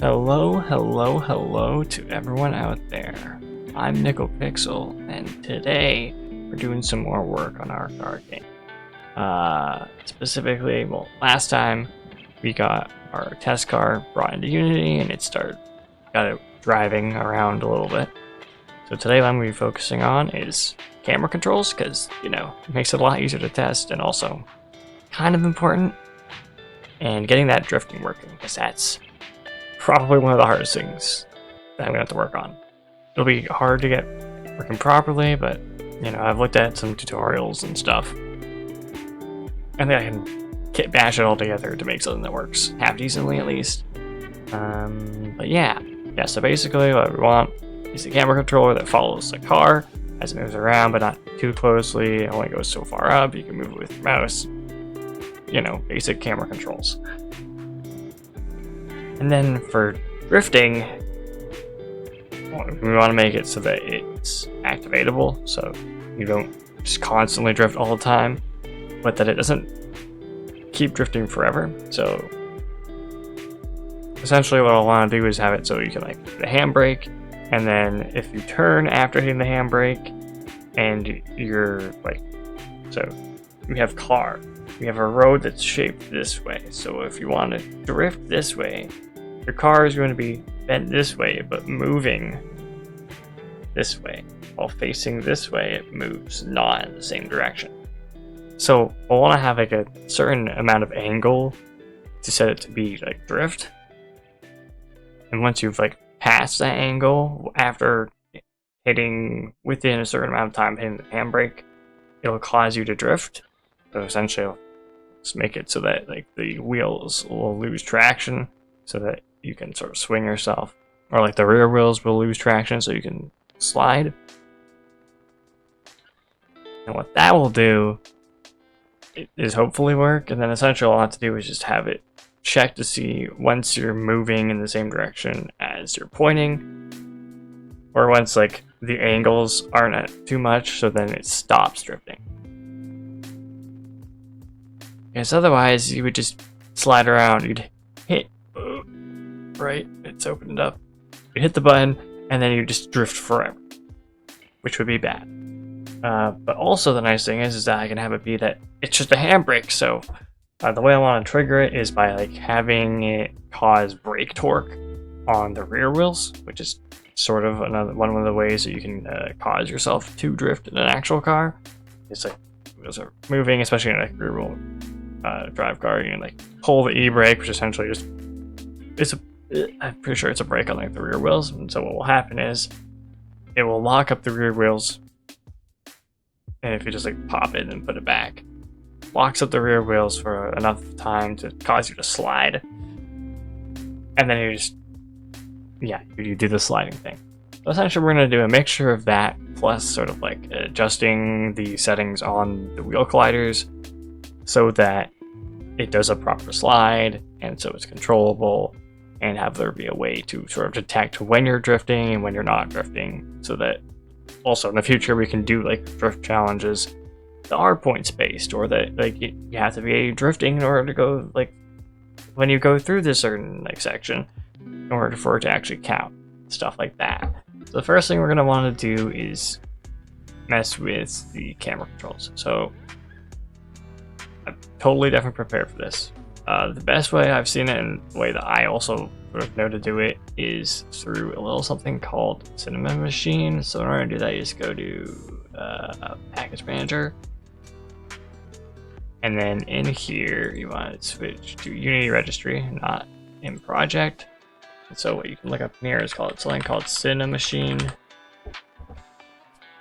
Hello to everyone out there. I'm Nickel Pixel, and today we're doing some more work on our car game. Specifically, well, last time we got our test car brought into Unity and got it driving around a little bit. So today what I'm going to be focusing on is camera controls, because, you know, it makes it a lot easier to test and also kind of important. And getting that drifting working, because that's probably one of the hardest things that I'm going to have to work on. It'll be hard to get working properly, but, you know, I've looked at some tutorials and stuff. I think I can bash it all together to make something that works half decently at least. But yeah, so basically what we want is a camera controller that follows the car as it moves around, but not too closely. It only goes so far up. You can move it with your mouse. You know, basic camera controls. And then for drifting, we want to make it so that it's activatable, so you don't just constantly drift all the time, but that it doesn't keep drifting forever. So essentially what I want to do is have it so you can like hit the handbrake, and then if you turn after hitting the handbrake and you're like, so you have car. We have a road that's shaped this way, so if you want to drift this way, your car is going to be bent this way, but moving this way. While facing this way, it moves not in the same direction. So I want to have like a certain amount of angle to set it to be like drift. And once you've like passed that angle, after hitting within a certain amount of time hitting the handbrake, it'll cause you to drift. So essentially, just make it so that like the wheels will lose traction, so that you can sort of swing yourself, or like the rear wheels will lose traction, so you can slide. And what that will do is hopefully work. And then essentially all I have to do is just have it check to see once you're moving in the same direction as you're pointing, or once like the angles aren't too much, so then it stops drifting. Because otherwise, you would just slide around. You'd hit, right? It's opened up. You hit the button, and then you just drift forever, which would be bad. But also the nice thing is that I can have it be that it's just a handbrake. So the way I want to trigger it is by like having it cause brake torque on the rear wheels, which is sort of one of the ways that you can cause yourself to drift in an actual car. It's like wheels are moving, especially in a rear wheel drive car. You can like pull the e-brake, which essentially just I'm pretty sure it's a brake on like the rear wheels. And so what will happen is it will lock up the rear wheels, and if you just like pop it and put it back, locks up the rear wheels for enough time to cause you to slide, and then you do the sliding thing. So essentially we're going to do a mixture of that plus sort of like adjusting the settings on the wheel colliders so that it does a proper slide, and so it's controllable, and have there be a way to sort of detect when you're drifting and when you're not drifting, so that also in the future we can do like drift challenges that are points based, or that like you have to be drifting in order to go like when you go through this certain like section in order for it to actually count, stuff like that. So the first thing we're going to want to do is mess with the camera controls. So I'm totally definitely prepared for this. The best way I've seen it, and the way that I also sort of know to do it, is through a little something called Cinemachine. So in order to do that, you just go to Package Manager, and then in here you want to switch to Unity Registry, not in Project. And so what you can look up here is something called Cinemachine.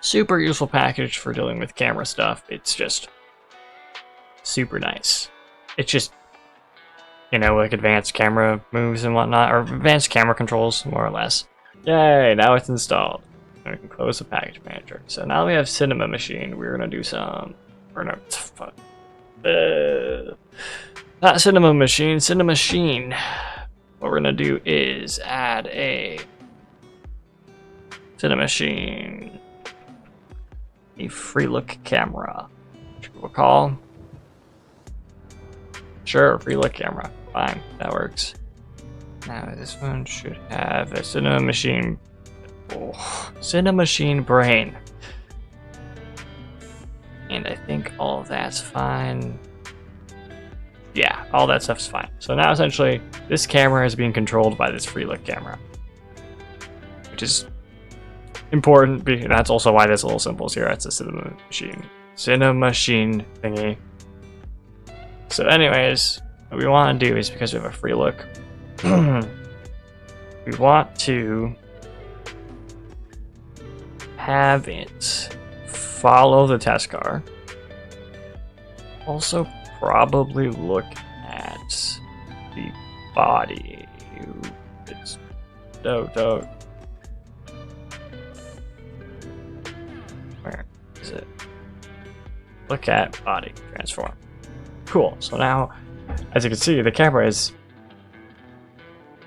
Super useful package for dealing with camera stuff. It's just super nice. It's just, you know, like advanced camera moves and whatnot, or advanced camera controls, more or less. Yay, now it's installed. And we can close the package manager. So now we have Cinemachine. We're gonna do some, or no, not Cinemachine. What we're gonna do is add a Cinemachine, a free look camera, which we'll call, sure, free look camera. Fine, that works. Now this one should have a Cinemachine. Oh, Cinemachine brain. And I think all of that's fine. Yeah, all that stuff's fine. So now essentially, this camera is being controlled by this free look camera, which is important. That's also why this little symbol is here. It's a Cinemachine thingy. So anyways, what we want to do is, because we have a free look, we want to have it follow the test car. Also probably look at the body. It's don't. Where is it? Look at body transform. Cool. So now, as you can see, the camera is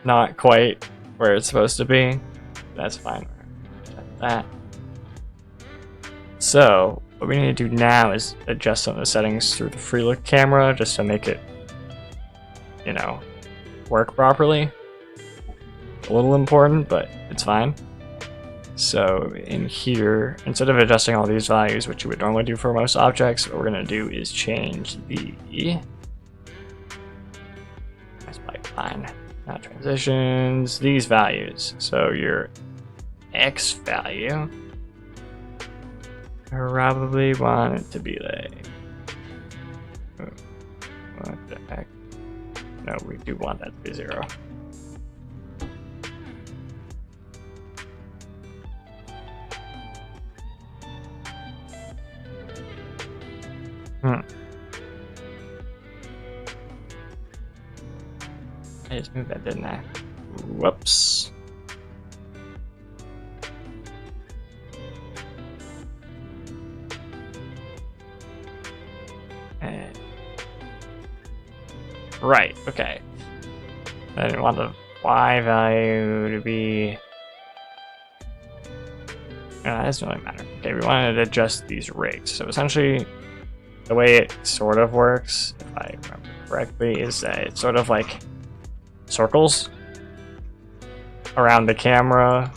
not quite where it's supposed to be. That's fine. Check that. So what we need to do now is adjust some of the settings through the free look camera just to make it, you know, work properly. A little important, but it's fine. So in here, instead of adjusting all these values, which you would normally do for most objects, what we're going to do is change the pipeline, not transitions, these values. So your X value, probably want it to be like, what the heck? No, we do want that to be 0. I just moved that, didn't I? Whoops. Right, okay. I didn't want the Y value to be... that doesn't really matter. Okay, we wanted to adjust these rigs. So essentially, the way it sort of works, if I remember correctly, is that it's sort of like circles around the camera.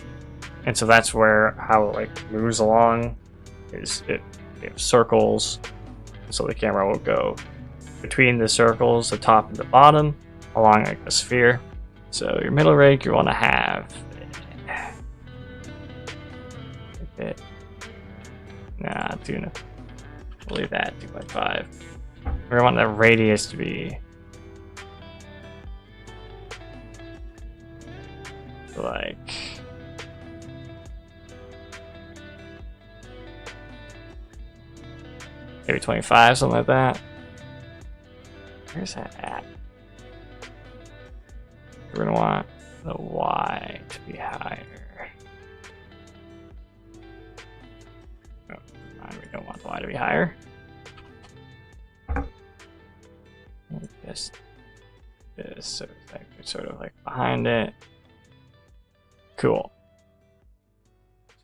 And so that's where how it like moves along, is it have circles. So the camera will go between the circles, the top and the bottom, along like a sphere. So your middle rig, you want to have it. Nah, we'll leave that 2.5. We want the radius to be like maybe 25, something like that. Where's that at? We're gonna want the Y to be higher. Oh, we don't want the Y to be higher. Just this, so it's actually sort of like behind it. Cool.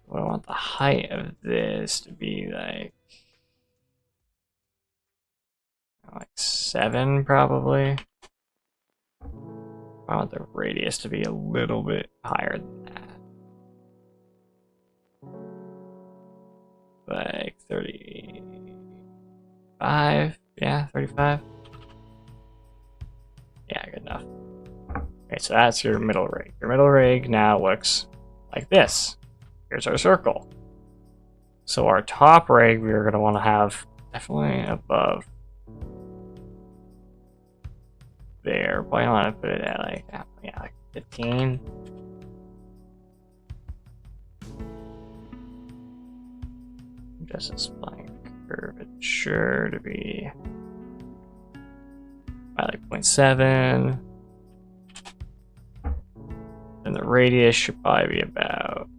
So I want the height of this to be like 7 probably. I want the radius to be a little bit higher than that. Like 35. Yeah, 35. Yeah, good enough. Okay, so that's your middle rig. Your middle rig now looks like this. Here's our circle. So our top rig, we're going to want to have definitely above there. Probably want to put it at like, yeah, like 15. Just a spline curvature to be by like 0.7. And the radius should probably be about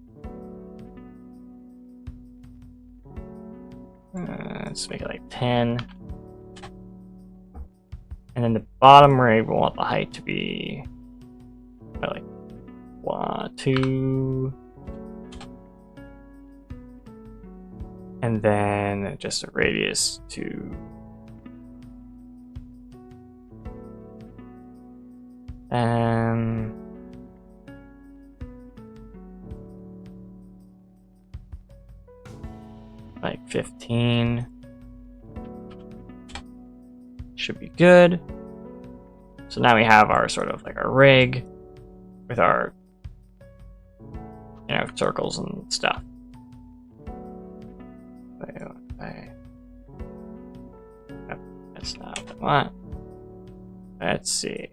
let's make it like 10. And then the bottom rig, we'll want the height to be like 1, 2. And then just a radius to like 15. Should be good. So now we have our sort of like our rig with our, you know, circles and stuff. That's not what I want. Let's see.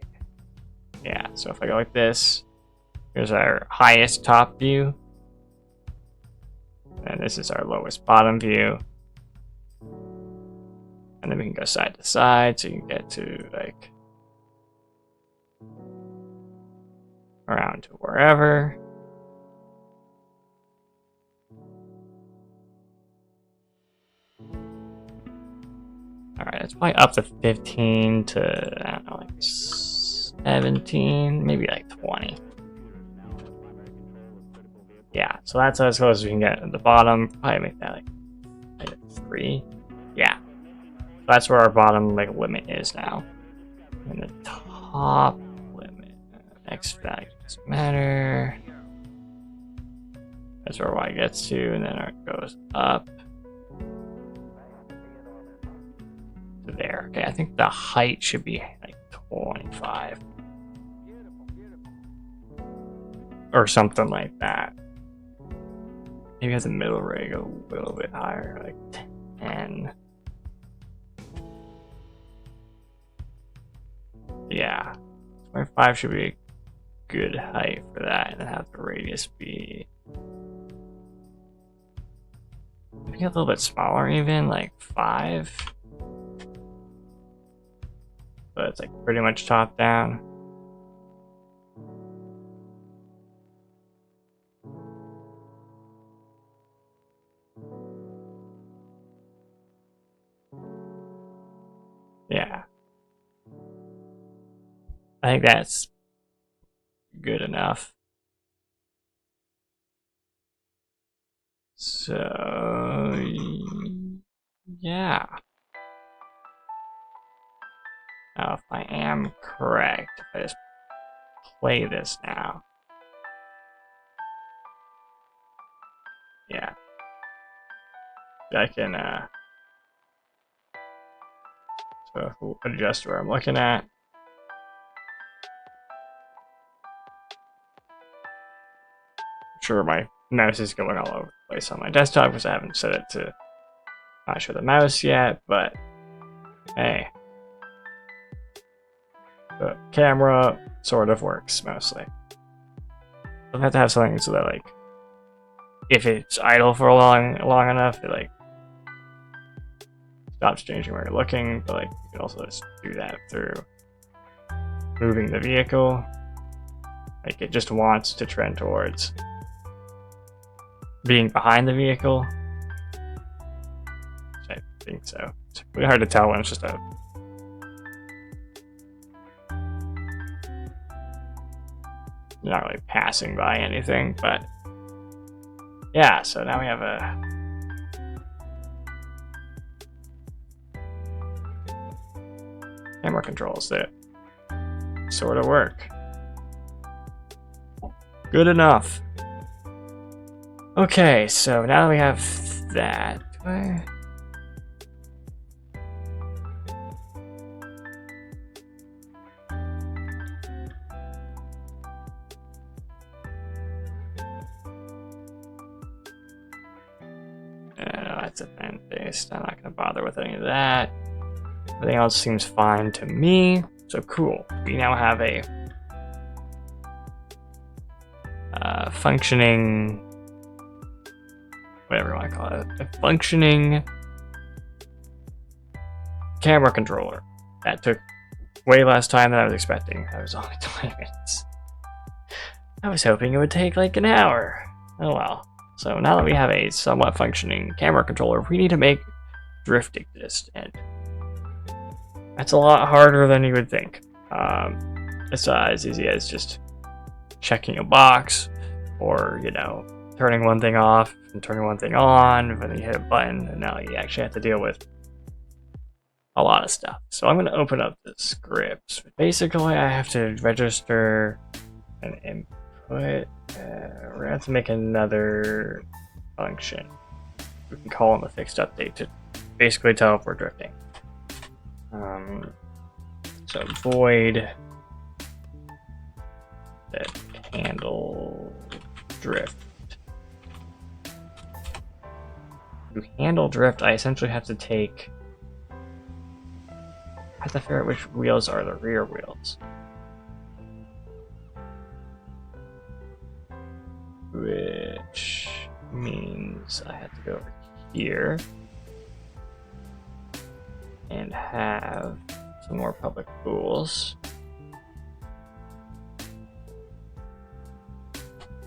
Yeah, so if I go like this, here's our highest top view. And this is our lowest bottom view. And then we can go side to side, so you can get to like around to wherever. Alright, it's probably up to 15 to, I don't know, like 17, maybe like 20. Yeah, so that's as close as we can get at the bottom. Probably make that like 3. Yeah. That's where our bottom like limit is now. And the top limit, X value doesn't matter. That's where Y gets to, and then it goes up to there. Okay, I think the height should be like 25 or something like that. Maybe have the middle rig a little bit higher, like 10. Yeah, 25 should be a good height for that, and then have the radius be maybe a little bit smaller, even like 5. But it's like pretty much top down. Yeah. I think that's good enough. So, yeah. Now, if I am correct, if I just play this now. Yeah. I can, so we'll adjust where I'm looking at. Sure, my mouse is going all over the place on my desktop because I haven't set it to not show the mouse yet, but hey, the camera sort of works mostly. I have to have something so that like if it's idle for long enough, it like stops changing where you're looking, but like you can also just do that through moving the vehicle. Like it just wants to trend towards being behind the vehicle. I think so. It's really hard to tell when it's just a you're not really passing by anything, but yeah, so now we have a camera controls that sort of work. Good enough. Okay, so now that we have that, no, that's event-based. I'm not going to bother with any of that. Everything else seems fine to me. So cool. We now have a functioning, whatever you want to call it, a functioning camera controller. That took way less time than I was expecting. I was only 20 minutes. I was hoping it would take like an hour. Oh well. So now that we have a somewhat functioning camera controller, we need to make drift exist, and that's a lot harder than you would think. It's as easy as just checking a box, or you know, turning one thing off and turning one thing on, and then you hit a button, and now you actually have to deal with a lot of stuff. So I'm going to open up the scripts. Basically, I have to register an input. We're going to have to make another function. we can call them a fixed update to basically tell if we're drifting. So void that handle drift. To handle drift, I essentially have to take. I have to figure out which wheels are the rear wheels. Which means I have to go over here and have some more public pools.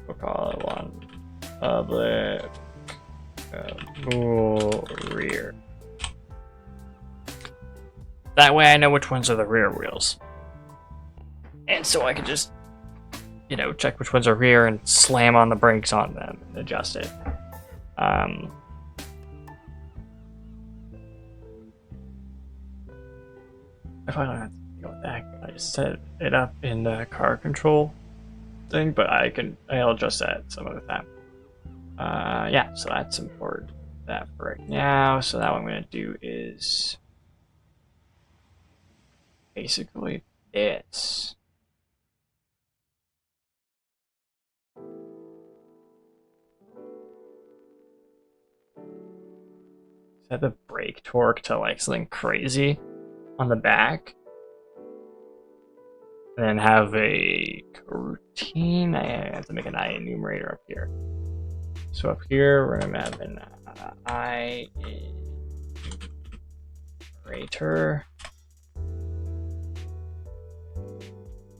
We'll call it one public pool rear. That way I know which ones are the rear wheels. And so I can just, you know, check which ones are rear and slam on the brakes on them and adjust it. I probably don't have to deal with that. I just set it up in the car control thing, but I'll adjust that some other time. Yeah, so that's important. That for right now. So now what I'm gonna do is basically this. Set the brake torque to like something crazy on the back. And then have a routine. I have to make an I enumerator up here. So up here, we're going to have an I enumerator.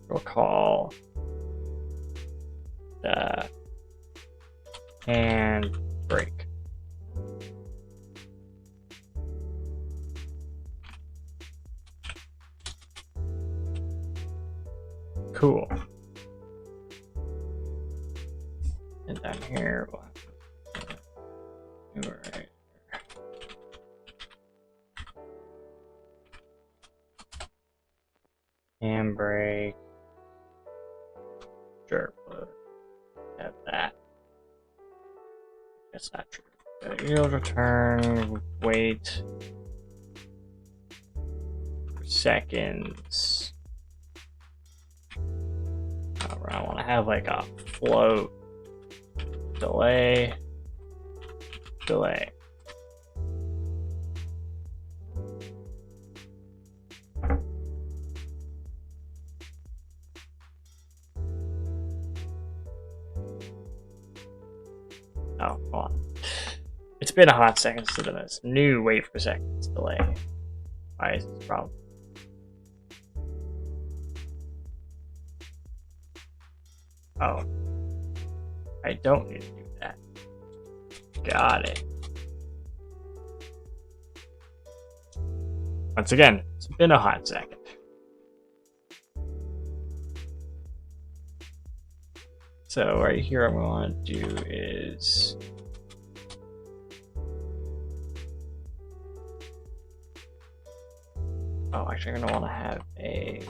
We'll call the hand brake. Cool. And down here, we'll have right. Handbrake. Sure, we'll have that. That's not true. Yield return, wait for seconds. I want to have like a float delay. Oh, hold on. It's been a hot second since this new wait for seconds delay. Why is this a problem? Oh, I don't need to do that. Got it. Once again, it's been a hot second. So right here, what I want to do is actually, I'm gonna want to have a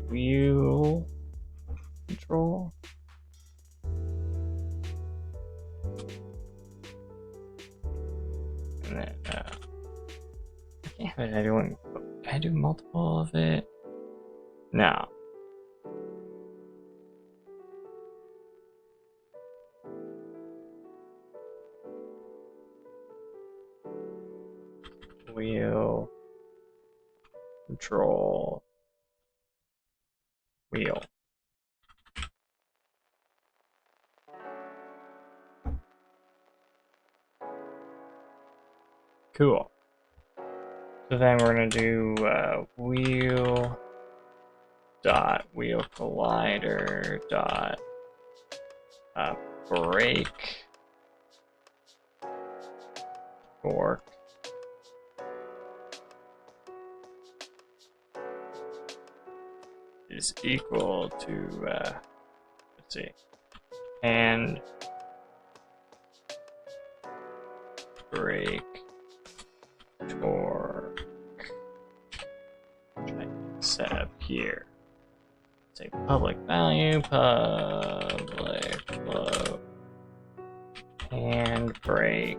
wheel control. And then I can't have it everyone. Can I do multiple of it? No. Wheel control wheel. Cool. So then we're gonna do wheel dot wheel collider dot brake torque is equal to let's see, and brake torque, which I can set up here. Say public value, public float, and brake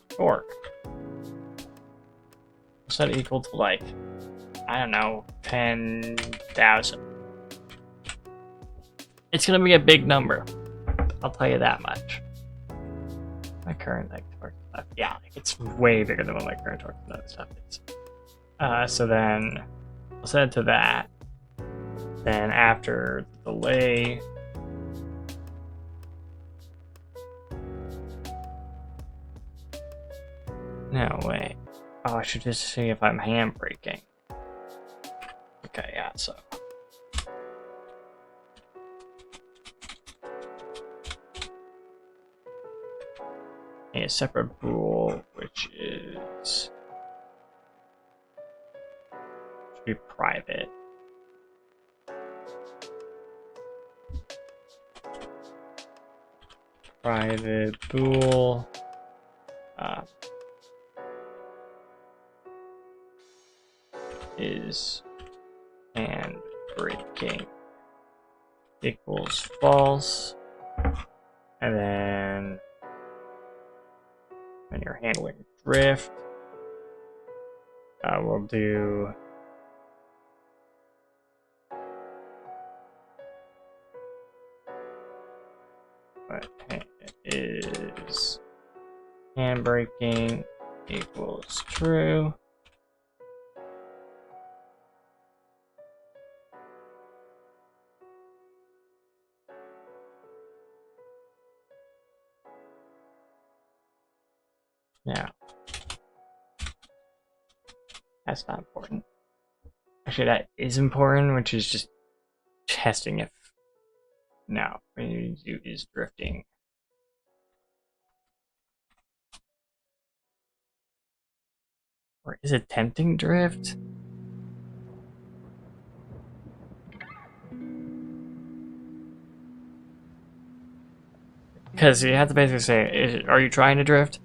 torque. Set it equal to like, I don't know, 10,000. It's gonna be a big number. I'll tell you that much. My current like torque stuff, yeah, like, it's way bigger than what my current torque and other stuff is. So then I'll set it to that. Then after the delay, no way. Oh, I should just see if I'm handbraking. Okay, yeah, so. A separate rule, which is should be private. Private bool. Is and braking equals false, and then when you're handling drift, we'll do what is handbraking equals true. Now, that's not important. Actually, that is important, which is just testing if now what you need to do is drifting. Or is attempting drift? Because you have to basically say, are you trying to drift?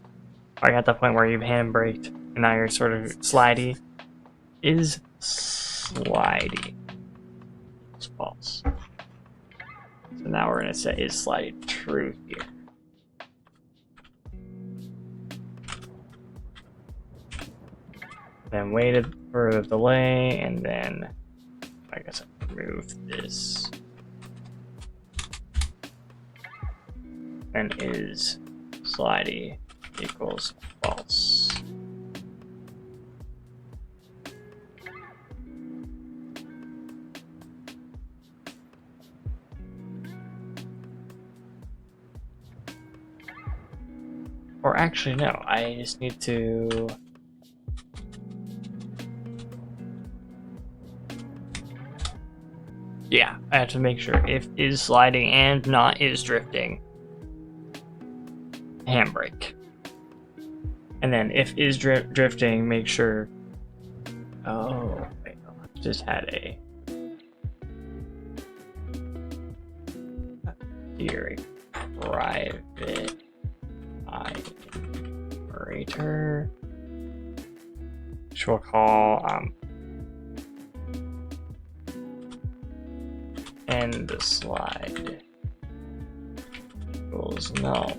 Are you at the point where you've handbraked and now you're sort of slidey? Is slidey. It's false. So now we're going to say is slidey true here. Then waited for the delay, and then I guess I remove this. And is slidey equals false. Or actually, no, I just need to. Yeah, I have to make sure if is sliding and not is drifting. Handbrake. And then if is drifting, make sure. Oh, wait, I just had a theory private operator, which we'll call end the slide equals null.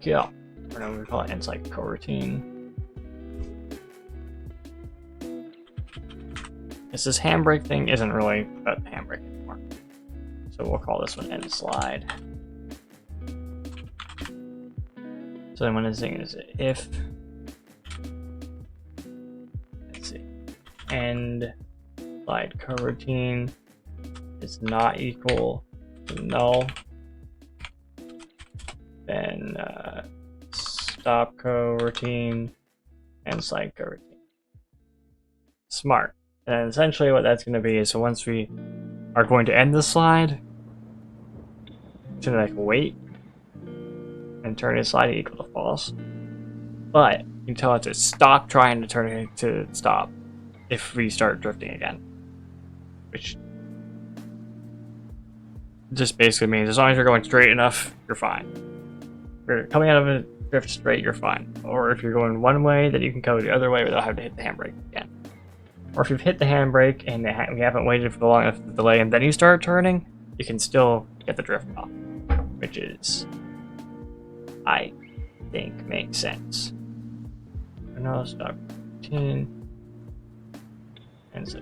Yeah. Or no, we call it end slide coroutine. This handbrake thing isn't really about the handbrake anymore. So we'll call this one end slide. So then when this thing is if, let's see, end slide coroutine is not equal to null, then stop coroutine and slide coroutine. Smart. And essentially what that's going to be is, so once we are going to end the slide, it's going to like wait and turn the slide equal to false. But you can tell it to stop trying to turn it to stop if we start drifting again. Which just basically means as long as you're going straight enough, you're fine. If you're coming out of a drift straight, you're fine. Or if you're going one way, then you can go the other way without having to hit the handbrake again. Or if you've hit the handbrake and we haven't waited for the long enough delay and then you start turning, you can still get the drift off, which is I think makes sense. No, stop routine. And so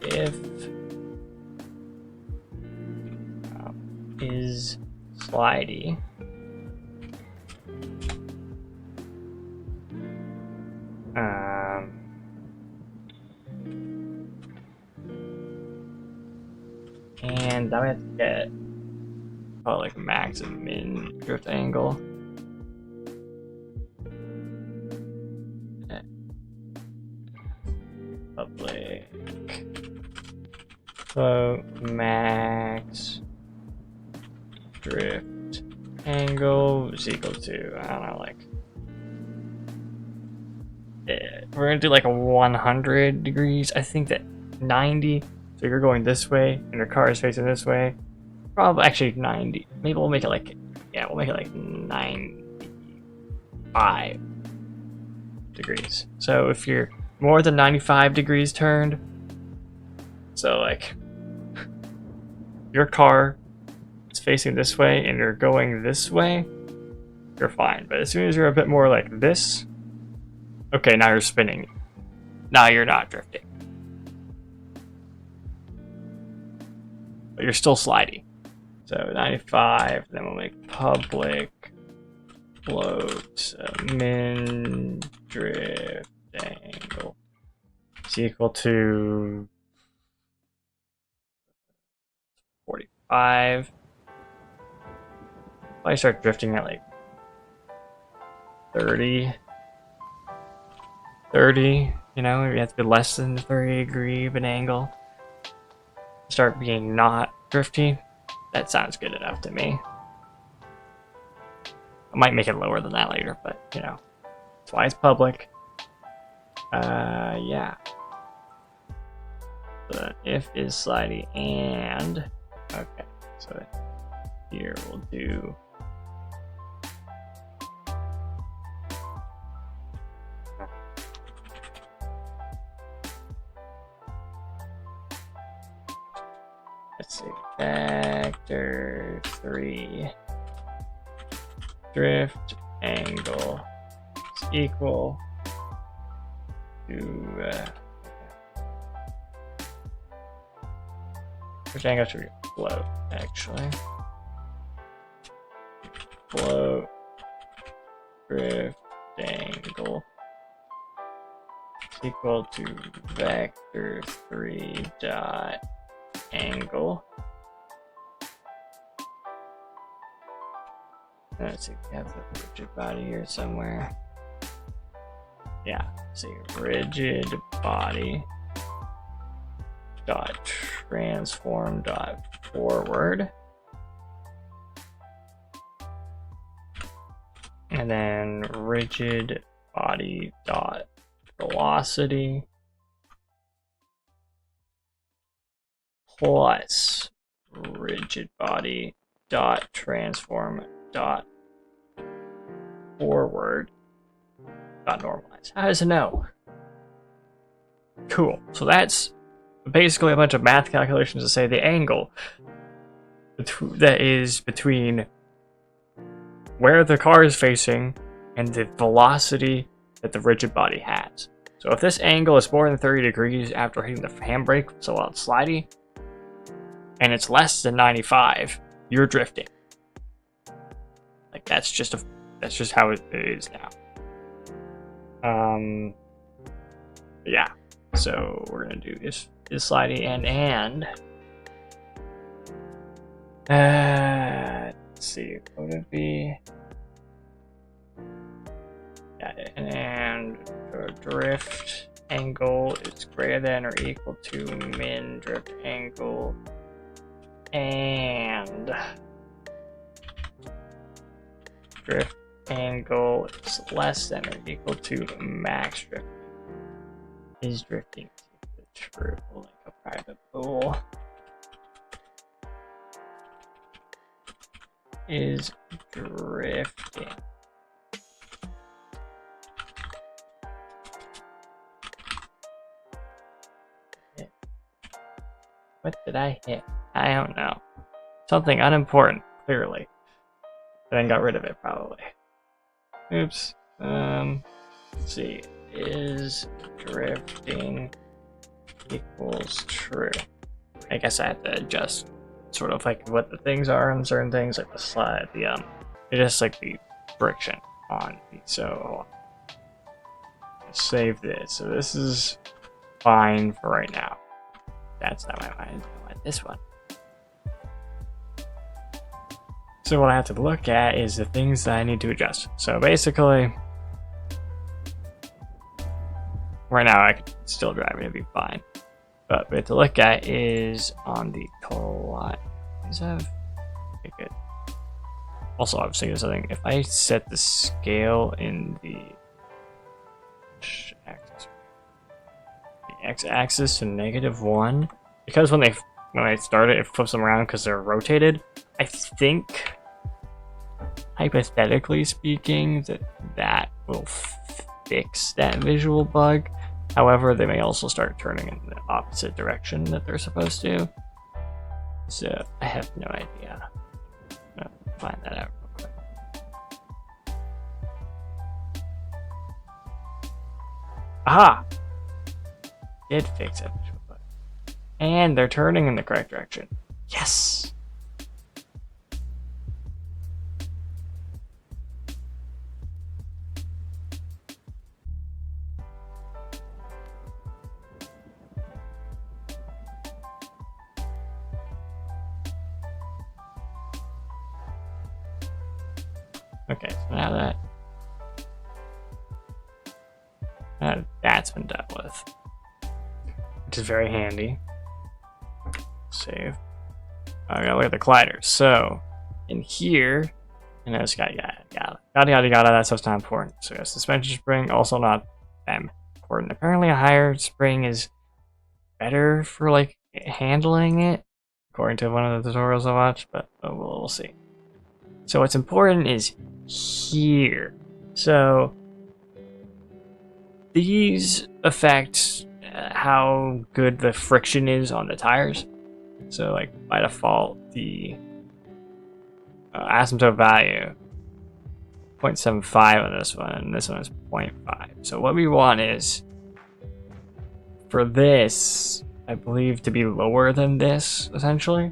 if is slidey, and now we have to get like max and min drift angle. Public. So max drift angle is equal to, I don't know, like, we're gonna do like a 100 degrees. I think that 90, so you're going this way and your car is facing this way. Probably actually 90. Maybe we'll make it like, yeah, we'll make it like 95 degrees. So if you're more than 95 degrees turned, so like your car is facing this way and you're going this way, you're fine. But as soon as you're a bit more like this, okay, now you're spinning. Now you're not drifting. But you're still slidey. So 95, then we'll make public float min drift angle is equal to 45. I start drifting at like 30, you know, maybe you have to be less than 30 degree of an angle. Start being not drifty. That sounds good enough to me. I might make it lower than that later, but you know, that's why it's public. Yeah. So if is slidey and, okay, so here we'll do let's see, factor 3 drift angle is equal to which angle should we float actually? Float drift angle is equal to vector 3 dot angle. Let's see, we have the rigid body here somewhere. Yeah, see, rigid body dot transform dot forward, and then rigid body dot velocity plus rigid body dot transform dot forward dot normalize. How does it know? Cool. So that's basically a bunch of math calculations to say the angle that is between where the car is facing and the velocity that the rigid body has. So if this angle is more than 30 degrees after hitting the handbrake, so while it's slidey, and it's less than 95, you're drifting. Like that's just how it is now. Yeah. So we're gonna do is slidey and let's see, what would it be? Yeah, and drift angle is greater than or equal to min drift angle, and drift angle is less than or equal to max drift. Is drifting true like a private pool? Is drifting what did I hit? I don't know. Something unimportant, clearly. then got rid of it probably. Oops. Let's see. Is drifting equals true? I guess I have to adjust sort of like what the things are on certain things, like the slide, just like the friction on the, so save this. So this is fine for right now. That's not my mind. I want this one. So what I have to look at is the things that I need to adjust. So basically, right now I could still drive it, it'd be fine. But what we have to look at is on the total lot. Okay, good. Also, I was thinking of something. If I set the scale in the x-axis to -1, because when I start it, it flips them around because they're rotated. I think, hypothetically speaking, that will fix that visual bug. However, they may also start turning in the opposite direction that they're supposed to. So I have no idea. I'll find that out real quick. Aha! Did fix it. And they're turning in the correct direction. Yes! Okay, so now that's been dealt with, which is very handy. Save. I gotta look at the colliders. So in here, and it's got yada yada, that stuff's not important. So a suspension spring, also not that important. Apparently a higher spring is better for like handling it, according to one of the tutorials I watched, but we'll see. So what's important is here. So these affect how good the friction is on the tires. So like by default, the asymptote value 0.75 on this one, and this one is 0.5. So what we want is for this, I believe, to be lower than this essentially.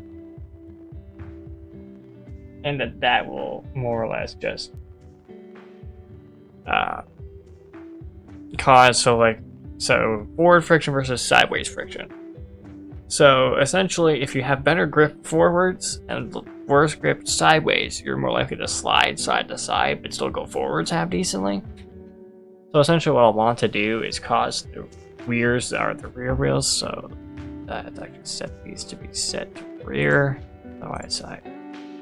And that will more or less just cause so forward friction versus sideways friction. So essentially, if you have better grip forwards and worse grip sideways, you're more likely to slide side to side but still go forwards half decently. So essentially what I want to do is cause the rears that are the rear wheels, so I can set these to be set to rear, otherwise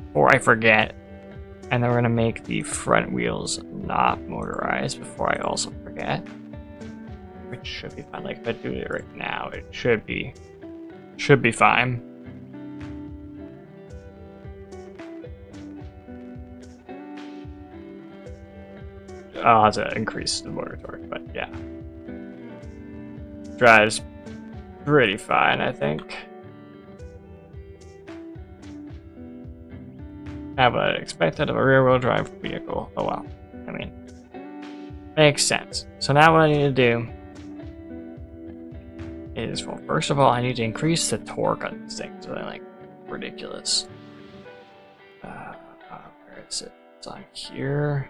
before I forget. And then we're gonna make the front wheels not motorized before I also forget. Which should be fine. Like if I do it right now, it should be fine. I'll have to increase the motor torque, but yeah. Drives pretty fine, I think. Have what expected of a rear-wheel drive vehicle. Oh well. I mean, makes sense. So now what I need to do is, well, first of all, I need to increase the torque on these things. So they're like ridiculous. Where is it? It's on here.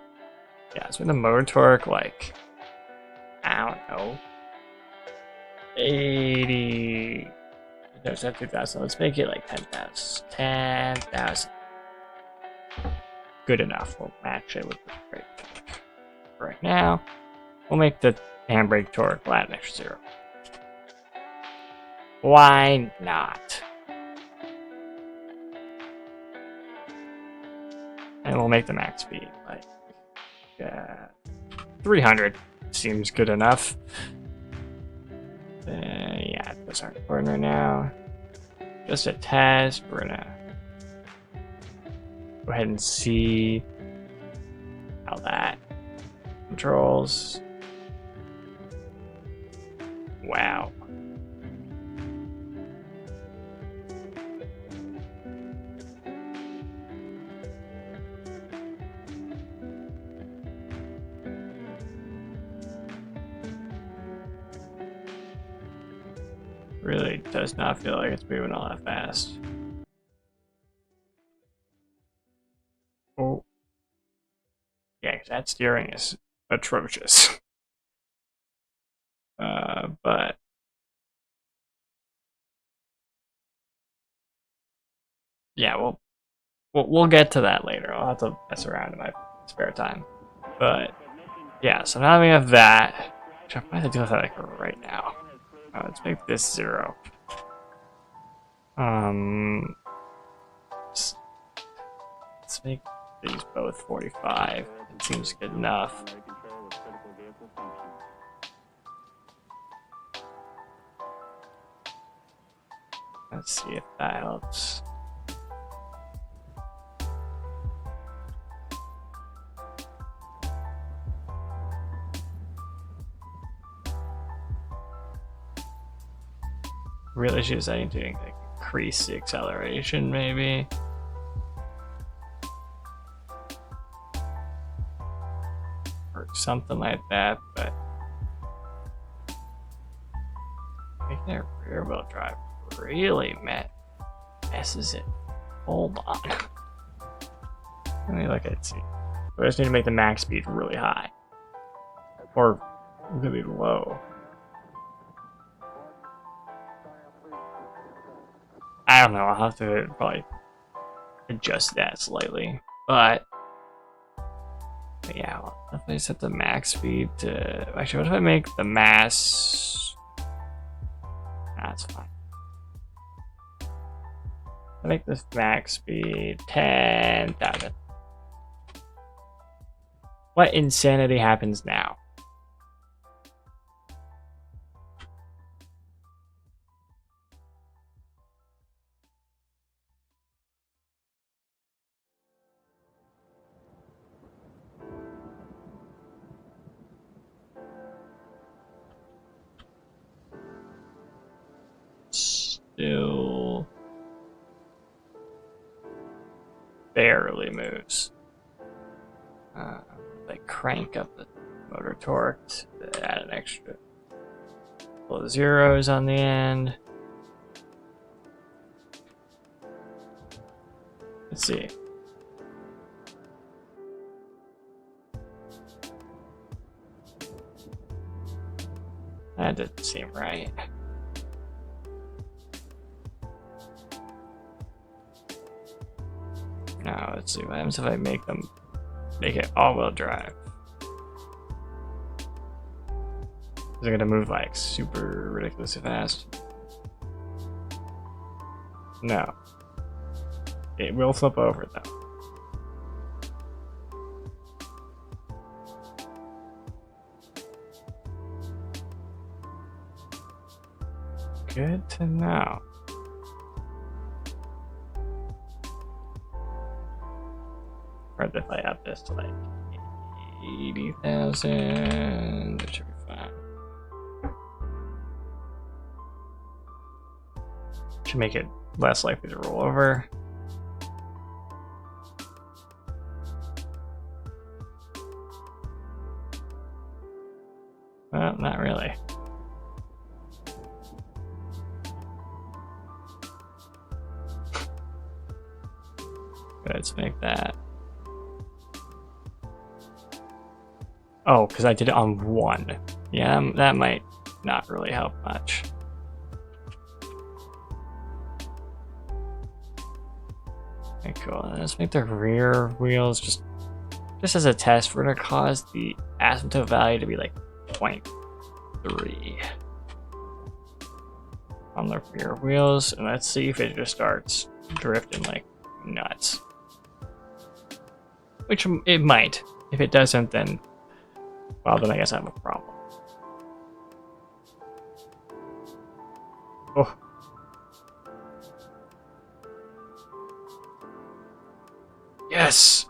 Yeah, it's with the motor torque, like, I don't know, 80. There's that 2,000. Let's make it like 10,000. 10,000. Good enough. We'll match it with the brake torque. Right now, we'll make the handbrake torque flat next to 0. Why not? And we'll make the max speed like 300. Seems good enough. Yeah, those aren't important right now. Just a test. We're gonna go ahead and see how that controls. Wow. really does not feel like it's moving all that fast. Oh. Yeah, 'cause that steering is atrocious. But yeah, we'll get to that later. I'll have to mess around in my spare time. But yeah, so now we have that. Which I might have to deal with that like right now. Let's make this 0. Let's make these both 45. It seems good enough. Let's see if that helps. Real issue is I need to like, increase the acceleration, maybe. Or something like that, but making it rear wheel drive really messes it. Hold on. Let me look at see. I just need to make the max speed really high. Or really low. I don't know, I'll have to probably adjust that slightly. But yeah, I'll definitely set the max speed to... Actually, what if I make the mass... That's fine. I make this max speed 10,000. What insanity happens now? Still barely moves. Like crank up the motor torque to add an extra couple of zeros on the end. Let's see. That didn't seem right. Now let's see what happens if I make it all-wheel drive. Is it gonna move like super ridiculously fast? No. It will flip over though. Good to know. Or if I up this to like 80,000, it should be fine. Should make it less likely to roll over. Well, not really. Let's make that. Oh, because I did it on 1. Yeah, that might not really help much. Okay, cool. Let's make the rear wheels just as a test. We're gonna cause the asymptote value to be like 0.3 on the rear wheels, and let's see if it just starts drifting like nuts. Which it might. If it doesn't, then well, then I guess I have a problem. Oh. Yes!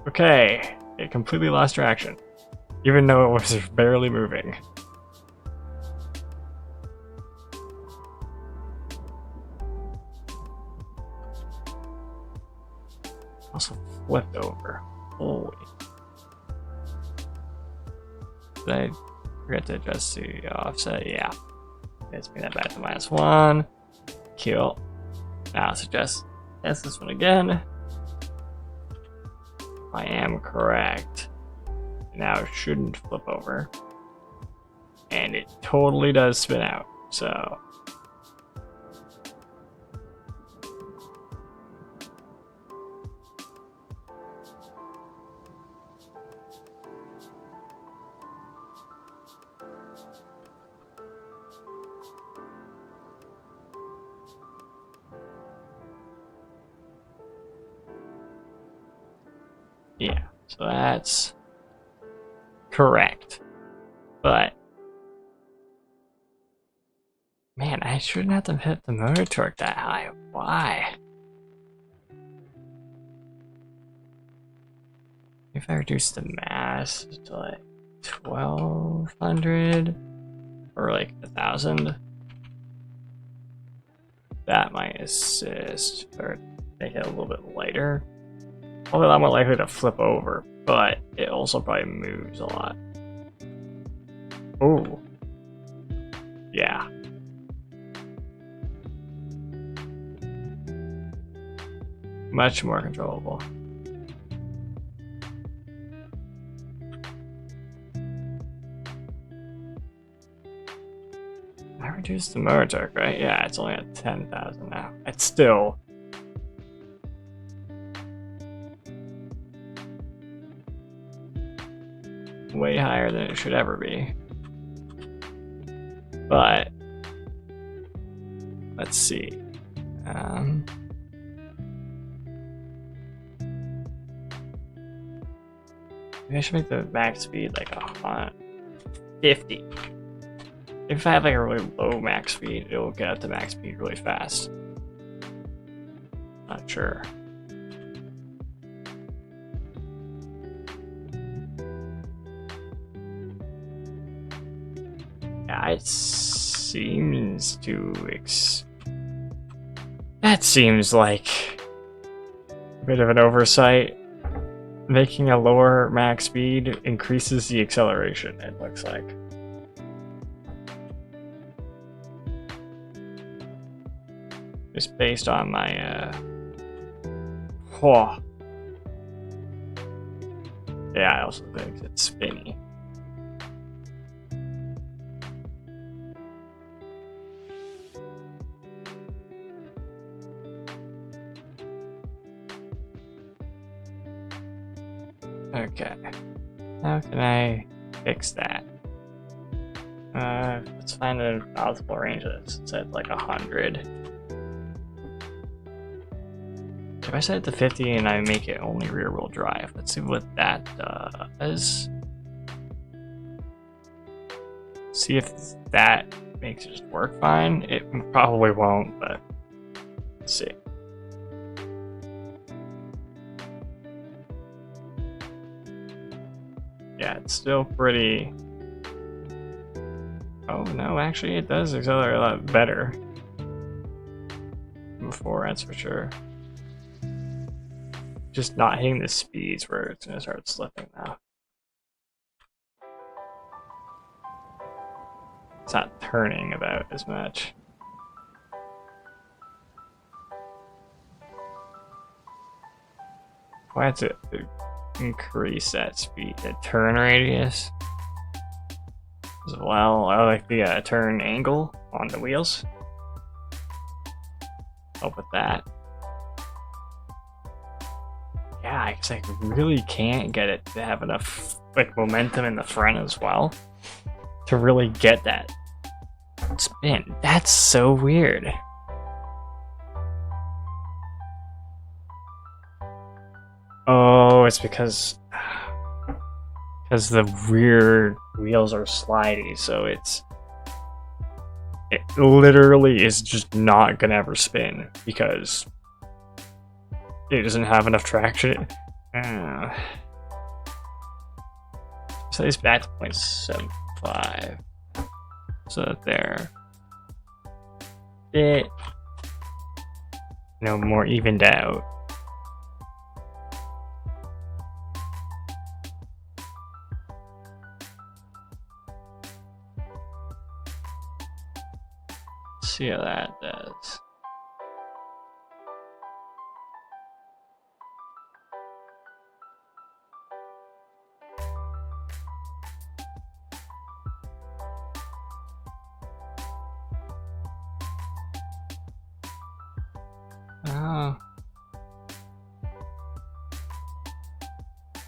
Okay, it completely lost traction, even though it was barely moving. Also flipped over. Holy. Did I forget to adjust the offset? Yeah. Let's bring that back to -1. Cool. Now suggest test this one again. I am correct. Now it shouldn't flip over. And it totally does spin out, so. Yeah, so that's correct. But man, I shouldn't have to hit the motor torque that high. Why? If I reduce the mass to like 1200 or like 1000, that might assist or make it a little bit lighter. Although I'm more likely to flip over, but it also probably moves a lot. Oh. Yeah. Much more controllable. I reduced the motor torque, right? Yeah, it's only at 10,000 now. It's still way higher than it should ever be. But let's see. Maybe I should make the max speed like 50. If I have like a really low max speed, it will get up to max speed really fast. Not sure. Yeah, it seems to that seems like a bit of an oversight. Making a lower max speed increases the acceleration, it looks like. Just based on my yeah, I also think it's spinny. Okay, how can I fix that? Let's find an optimal range of this. It's at like 100. If I set it to 50 and I make it only rear wheel drive, let's see what that does. See if that makes it just work fine. It probably won't, but let's see. Yeah, it's still pretty. Oh no, actually it does accelerate a lot better than before, that's for sure. Just not hitting the speeds where it's gonna start slipping now. It's not turning about as much. Why have to increase that speed, the turn radius as well? I like the turn angle on the wheels. Help with that. Yeah, I guess I really can't get it to have enough like momentum in the front as well to really get that spin. That's so weird. Oh, it's because the rear wheels are slidey, so it literally is just not gonna ever spin because it doesn't have enough traction. So it's back to 0.75. So that they're bit more evened out. see how that does. Oh.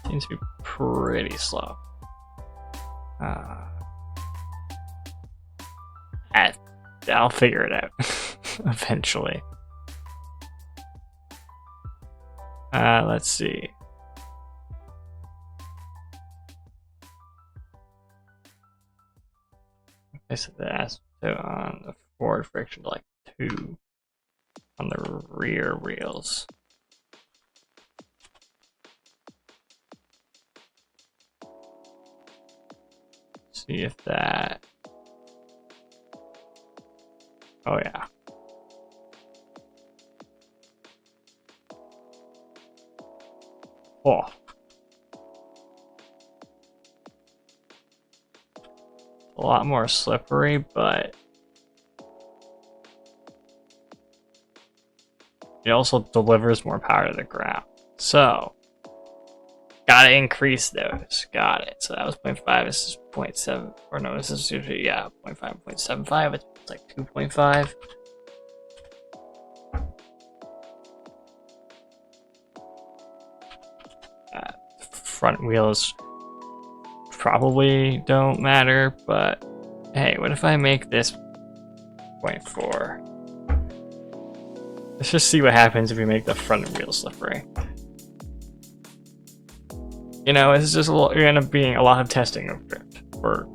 Seems to be pretty slow. I'll figure it out eventually. Let's see. I said that. So on the forward friction, like 2 on the rear wheels. See if that. Oh yeah. Oh. A lot more slippery, but it also delivers more power to the ground. So gotta increase those. Got it. So that was 0.5. This is 0.7. Or no, this is usually, yeah, 0.5, 0.75. It's like 2.5. Front wheels probably don't matter, but hey, what if I make this 0.4? Let's just see what happens if we make the front wheel slippery. You know, it's just you're gonna be a lot of testing of drift for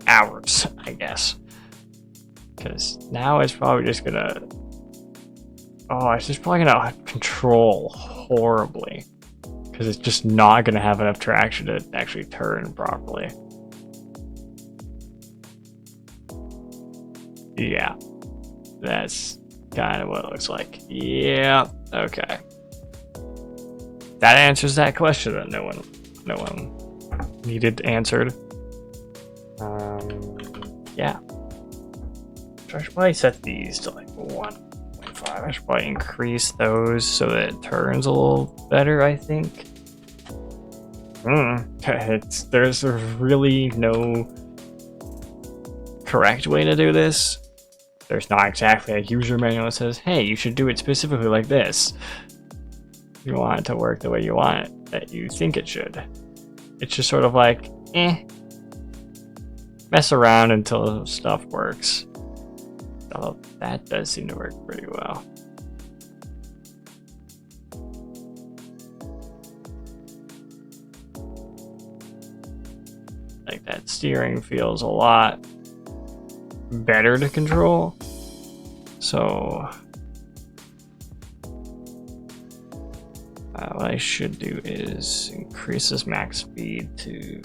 hours, I guess. Because now it's probably just gonna. Oh, it's just probably gonna control horribly. Because it's just not gonna have enough traction to actually turn properly. Yeah, that's kind of what it looks like. Yeah, okay. That answers that question that no one needed answered. Yeah. So I should probably set these to like 1.5. I should probably increase those so that it turns a little better, I think. There's really no correct way to do this. There's not exactly a user manual that says, hey, you should do it specifically like this. You want it to work the way you want it, that you think it should. It's just sort of like, mess around until stuff works. Although that does seem to work pretty well. Like that steering feels a lot better to control. So what I should do is increase this max speed to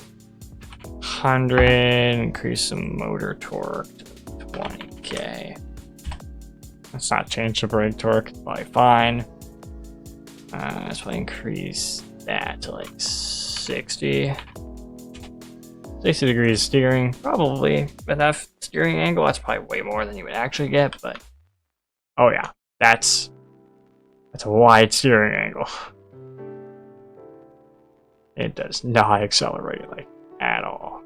100, increase some motor torque to 20k. Let's not change the brake torque, it's probably fine. So I increase that to like 60. 60 degrees steering, probably with that steering angle, that's probably way more than you would actually get, but oh yeah, that's a wide steering angle. It does not accelerate like at all.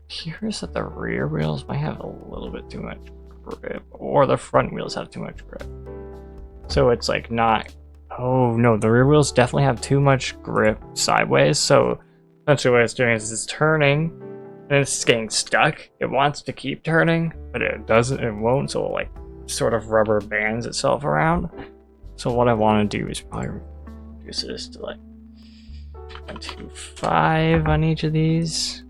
Curious that the rear wheels might have a little bit too much grip, or the front wheels have too much grip. So it's like not. Oh no, the rear wheels definitely have too much grip sideways. So essentially, what it's doing is it's turning, and it's getting stuck. It wants to keep turning, but it doesn't. It won't. So it like sort of rubber bands itself around. So what I want to do is probably reduce this to like 1.25 on each of these.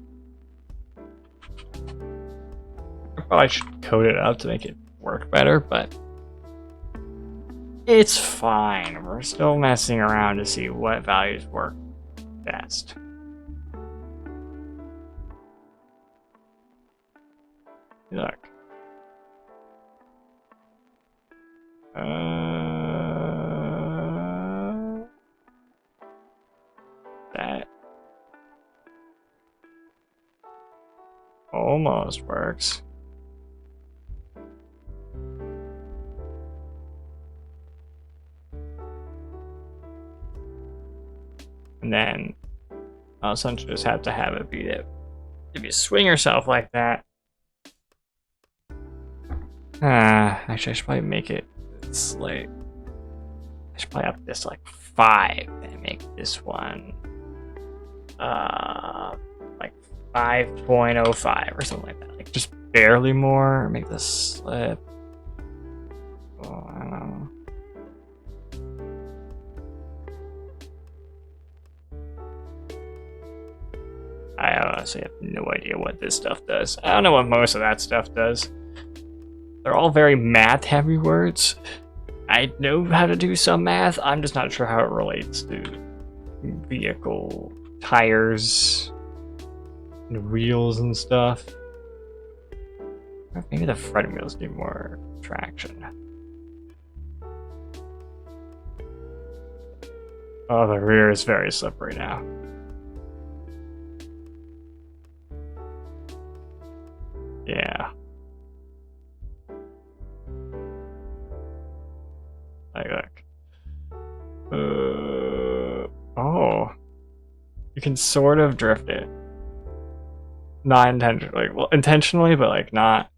I probably should code it up to make it work better, but it's fine. We're still messing around to see what values work best. Look. That almost works. And then I'll essentially just have to have it be that if you swing yourself like that. Actually, I should probably make it. It's like I should probably up this to like 5 and make this one like 5.05 or something like that. Like just barely more. Make this slip. Oh, I don't know. I honestly have no idea what this stuff does. I don't know what most of that stuff does. They're all very math-heavy words. I know how to do some math. I'm just not sure how it relates to vehicle tires and wheels and stuff. Maybe the front wheels need more traction. Oh, the rear is very slippery now. Yeah. Like, oh. You can sort of drift it. Not intentionally. Well, intentionally, but like not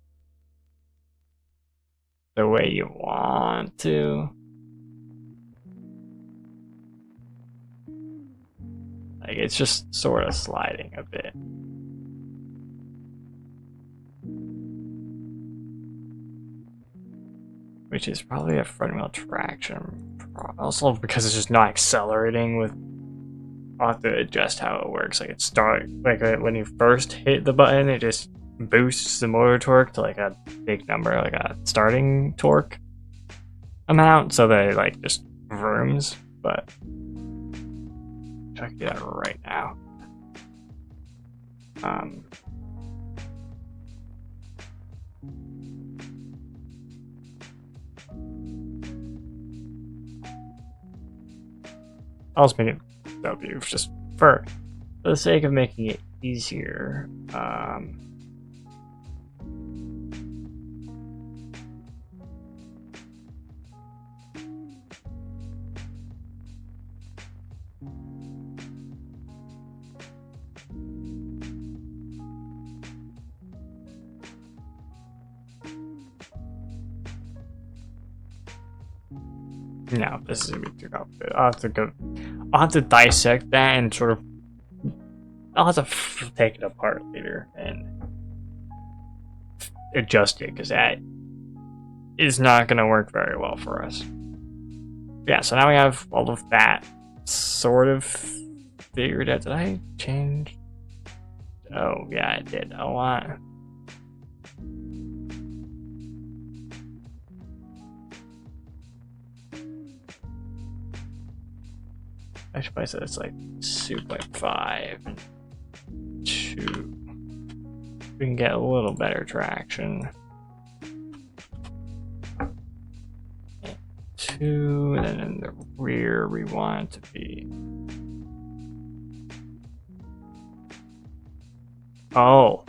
the way you want to. Like, it's just sort of sliding a bit. Which is probably a front wheel traction. Also because it's just not accelerating with. I'll have to adjust how it works. Like when you first hit the button, it just boosts the motor torque to like a big number, like a starting torque amount, so that it like just vrooms. But I can do that right now. I'll just make it W just for the sake of making it easier. No, this is gonna be too complicated. I'll have to dissect that and sort of. I'll have to take it apart later and adjust it because that is not gonna work very well for us. Yeah, so now we have all of that sort of figured out. Did I change? Oh yeah, I did a lot. I should probably say it's like 2.5 and 2. We can get a little better traction. 2, and then in the rear we want it to be. Oh.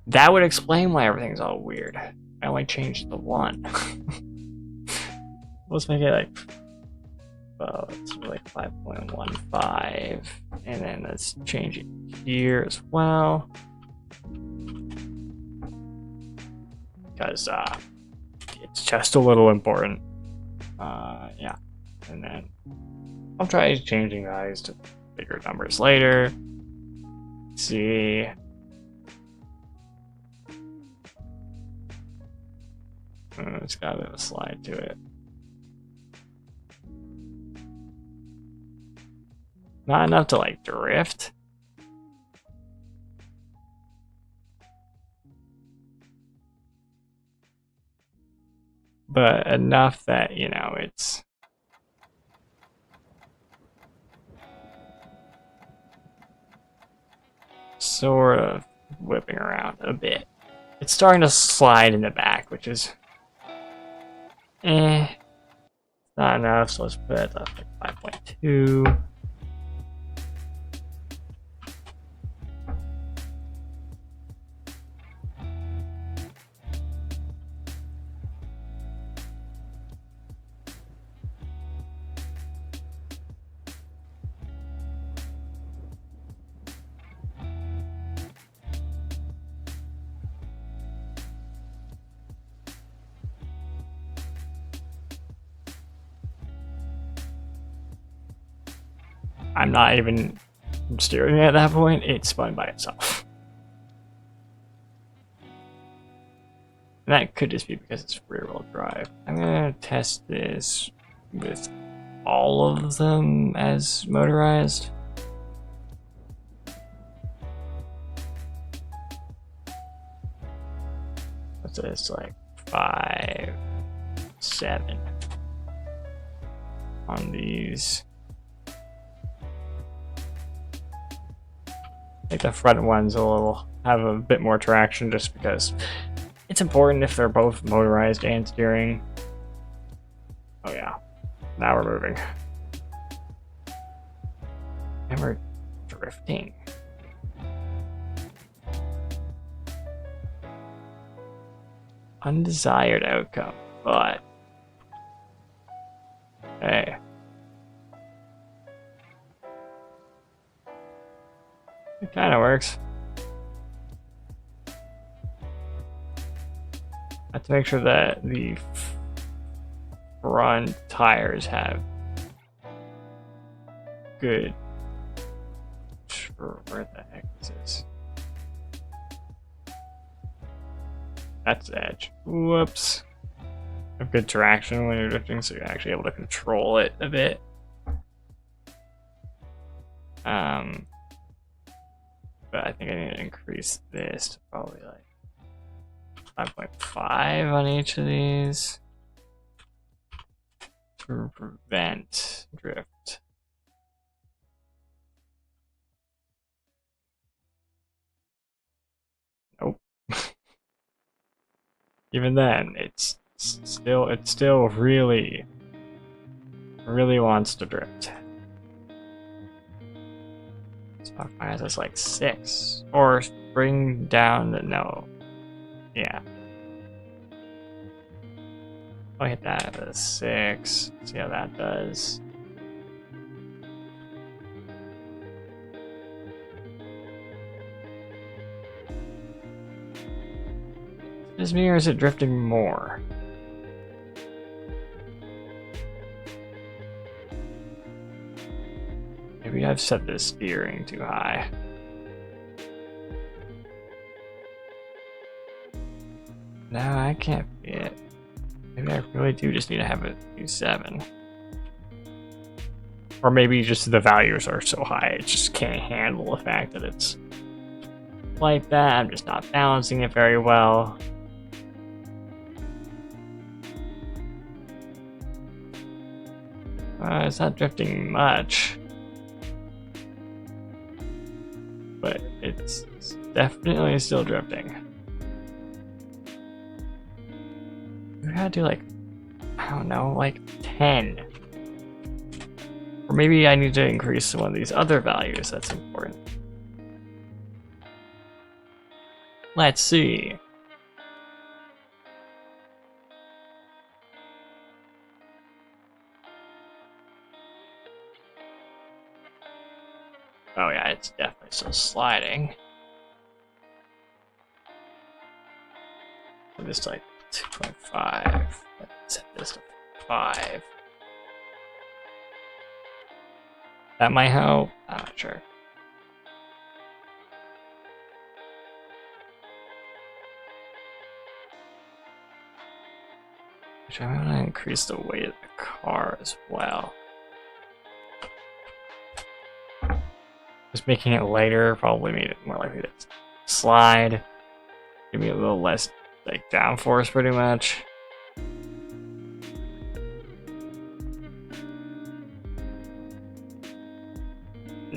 That would explain why everything's all weird. I only changed the 1. Let's make it like. Well, it's like 5.15, and then let's change it here as well, because it's just a little important. Yeah, and then I'll try changing values to bigger numbers later. Let's see. It's got a bit of a slide to it. Not enough to like drift. but enough that, you know, it's sort of whipping around a bit. It's starting to slide in the back, which is not enough, so let's put it up like 5.2. I'm not even steering at that point, it spun by itself. And that could just be because it's rear-wheel drive. I'm gonna test this with all of them as motorized. What's this, like 5, 7 on these. I think the front ones will have a bit more traction just because it's important if they're both motorized and steering. Oh yeah, now we're moving. And we're drifting. Undesired outcome, but hey. It kind of works. I have to make sure that the front tires have good. Where the heck is this? That's the edge. Whoops. Have good traction when you're drifting, so you're actually able to control it a bit. But I think I need to increase this to probably like 5.5 on each of these to prevent drift. Nope. Even then, it's still really wants to drift. Why is this like 6? Or bring down the no. Yeah. I'll hit that at a 6. See how that does. Is me, or is it drifting more? Maybe I've set the steering too high. No, I can't be it. Maybe I really do just need to have it do 7. Or maybe just the values are so high, it just can't handle the fact that it's like that. I'm just not balancing it very well. It's not drifting much. But it's definitely still drifting. We gotta do like, I don't know, like 10. Or maybe I need to increase one of these other values that's important. Let's see. Oh yeah, it's definitely still sliding. So this like 2.5. Let's set this to 5. That might help. I'm not sure. Actually, I'm gonna increase the weight of the car as well. Just making it lighter probably made it more likely to slide. Give me a little less like downforce pretty much.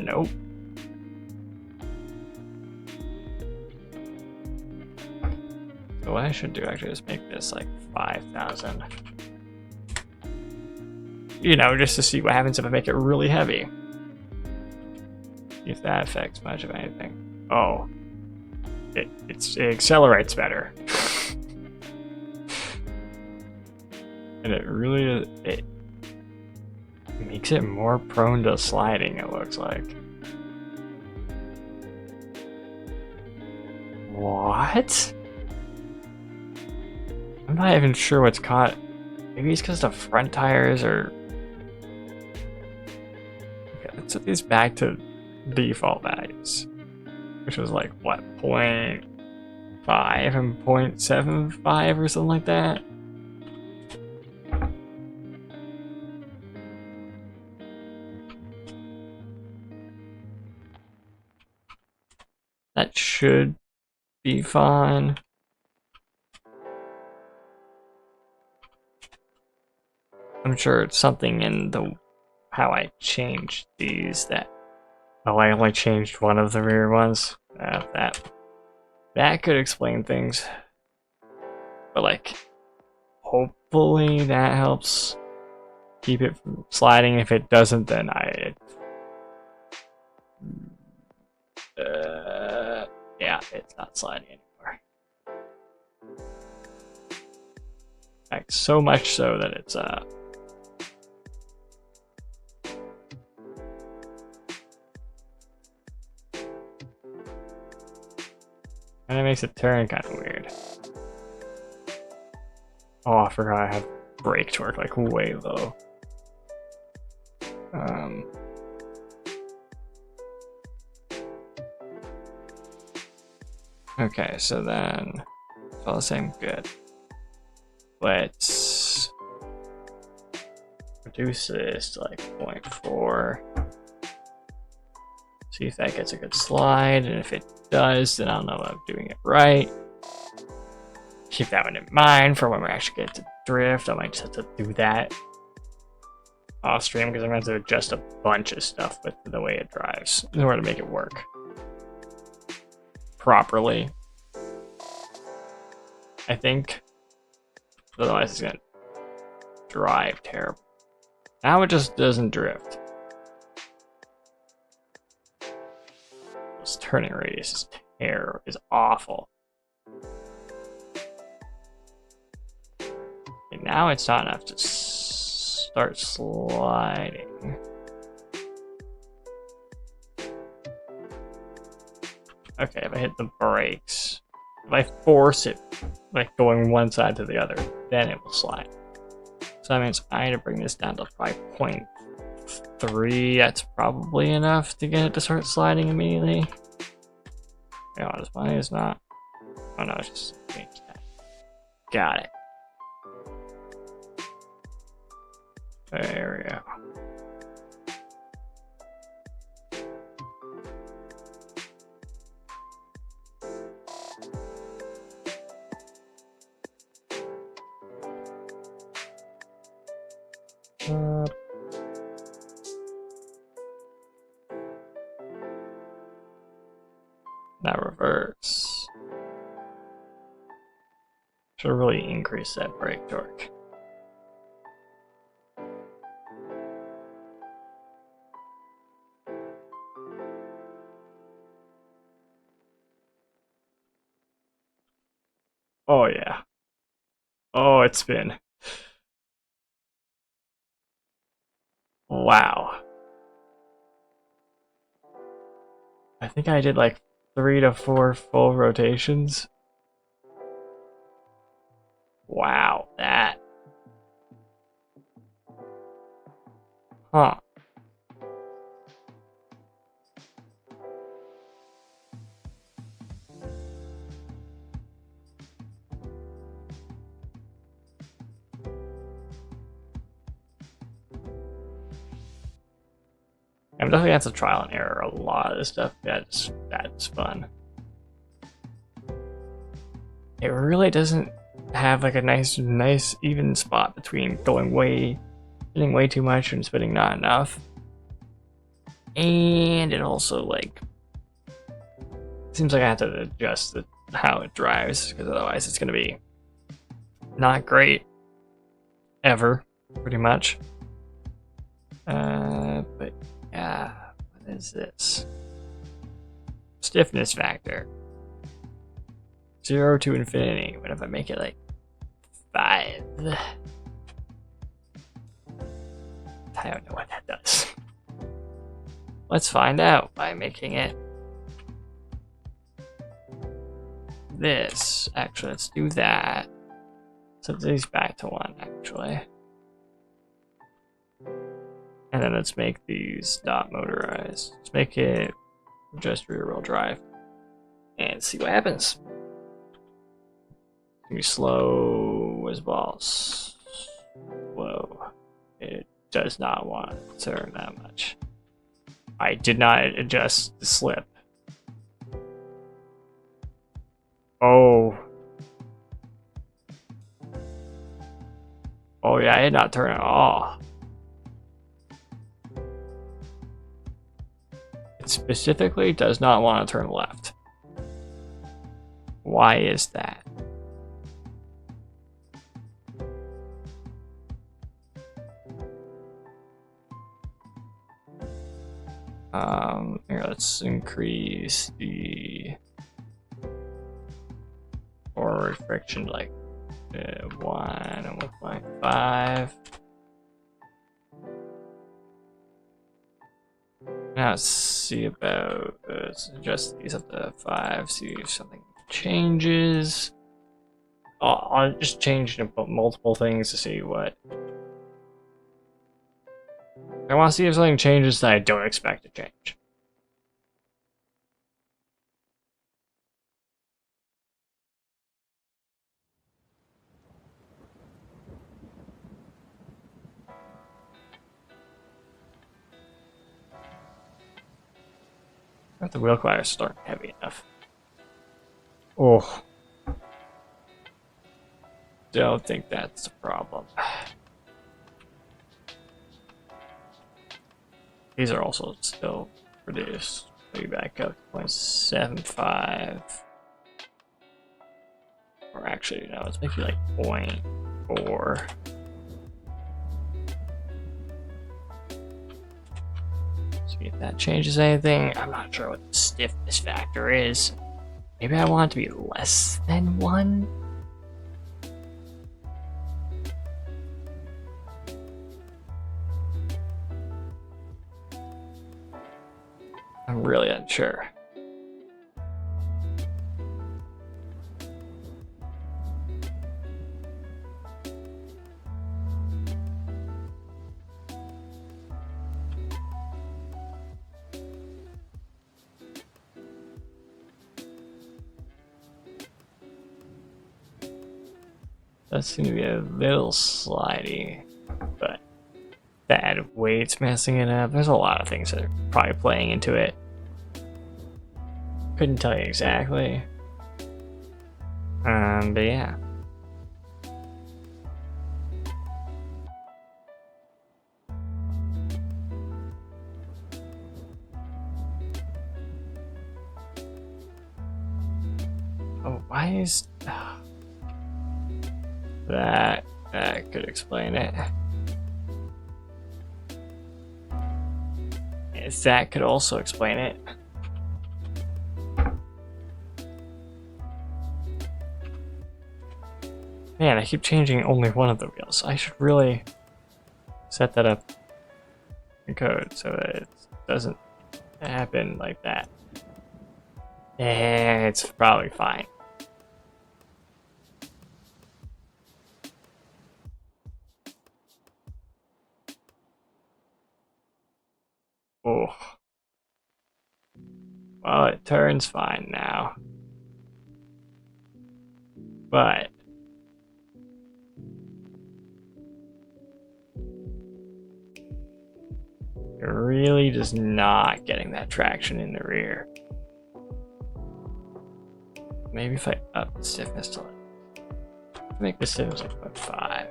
Nope. So what I should do actually is make this like 5,000. You know, just to see what happens if I make it really heavy. If that affects much of anything. Oh. It accelerates better. And it really it makes it more prone to sliding, it looks like. What? I'm not even sure what's caught. Maybe it's because the front tires are... Okay, let's set these back to default values. Which was like, what, 0.5 and 0.75 or something like that? That should be fine. I'm sure it's something in the how I changed these that... Oh, I only changed one of the rear ones. That could explain things. But like, hopefully that helps keep it from sliding. If it doesn't, then yeah, it's not sliding anymore. Like, so much so that it's and it makes it turn kind of weird. Oh, I forgot I have brake torque like way low. Okay, so then it's all the same. Good. Let's reduce this to like 0.4. See if that gets a good slide, and if it does, then I'll know I'm doing it right. Keep that one in mind for when we actually get to drift. I might just have to do that off stream because I'm going to have to adjust a bunch of stuff with the way it drives in order to make it work properly, I think. Otherwise it's going to drive terrible. Now it just doesn't drift. This turning radius is awful. And now it's not enough to start sliding. Okay, if I hit the brakes, if I force it, like going one side to the other, then it will slide. So that means I need to bring this down to 5.3. That's probably enough to get it to start sliding immediately. No, this money is not. Oh no, it's just change that. Got it. There we go. Now reverse. Should really increase that brake torque. Oh yeah. Oh, it's been. Wow. I think I did like 3 to 4 full rotations. Wow, that. Huh. I'm definitely had to trial and error a lot of this stuff. That's fun. It really doesn't have like a nice even spot between spinning way too much and spinning not enough. And it also, like, seems like I have to adjust how it drives, because otherwise it's going to be not great ever, pretty much. But yeah, what is this? Stiffness factor. 0 to infinity. What if I make it like 5? I don't know what that does. Let's find out by making it this. Actually, let's do that. Set these back to 1, actually. And then let's make these not motorized. Let's make it just rear-wheel drive. And see what happens. Be slow as balls. Whoa. It does not want to turn that much. I did not adjust the slip. Oh. Oh yeah, I did not turn at all. It specifically does not want to turn left. Why is that? Here, let's increase the forward friction like 1 and 1.5. Now let's see about let's adjust these up to 5. See if something changes. I'll just change multiple things to see what. I want to see if something changes that I don't expect to change. But the wheel colliders aren't heavy enough. Oh. Don't think that's the problem. These are also still reduced. Maybe back up to 0.75. Or actually, no, let's make it like 0.4. See if that changes anything. I'm not sure what the stiffness factor is. Maybe I want it to be less than 1? I'm really unsure. Does seem to be a little slidey, but that weight's messing it up. There's a lot of things that are probably playing into it. Couldn't tell you exactly. But yeah. Oh, why is that could explain it. That could also explain it. Man, I keep changing only one of the wheels. I should really set that up in code so that it doesn't happen like that. And it's probably fine. Oh. Well, it turns fine now. But it really just not getting that traction in the rear. Maybe if I up the stiffness to make the stiffness like 0.5.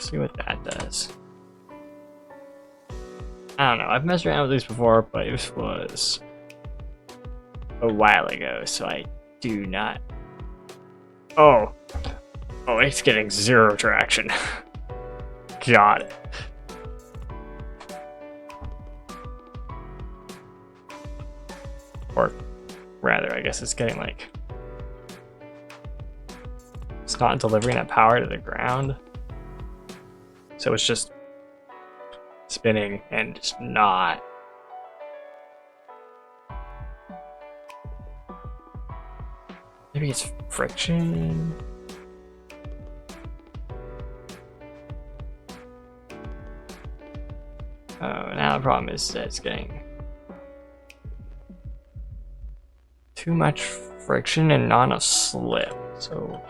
See what that does. I don't know. I've messed around with these before, but it was a while ago, so I do not. Oh, it's getting 0 traction. Got it. Or rather, I guess it's getting like, it's not delivering that power to the ground. So it's just spinning and just not. Maybe it's friction. Oh, now the problem is that it's getting too much friction and not enough slip. So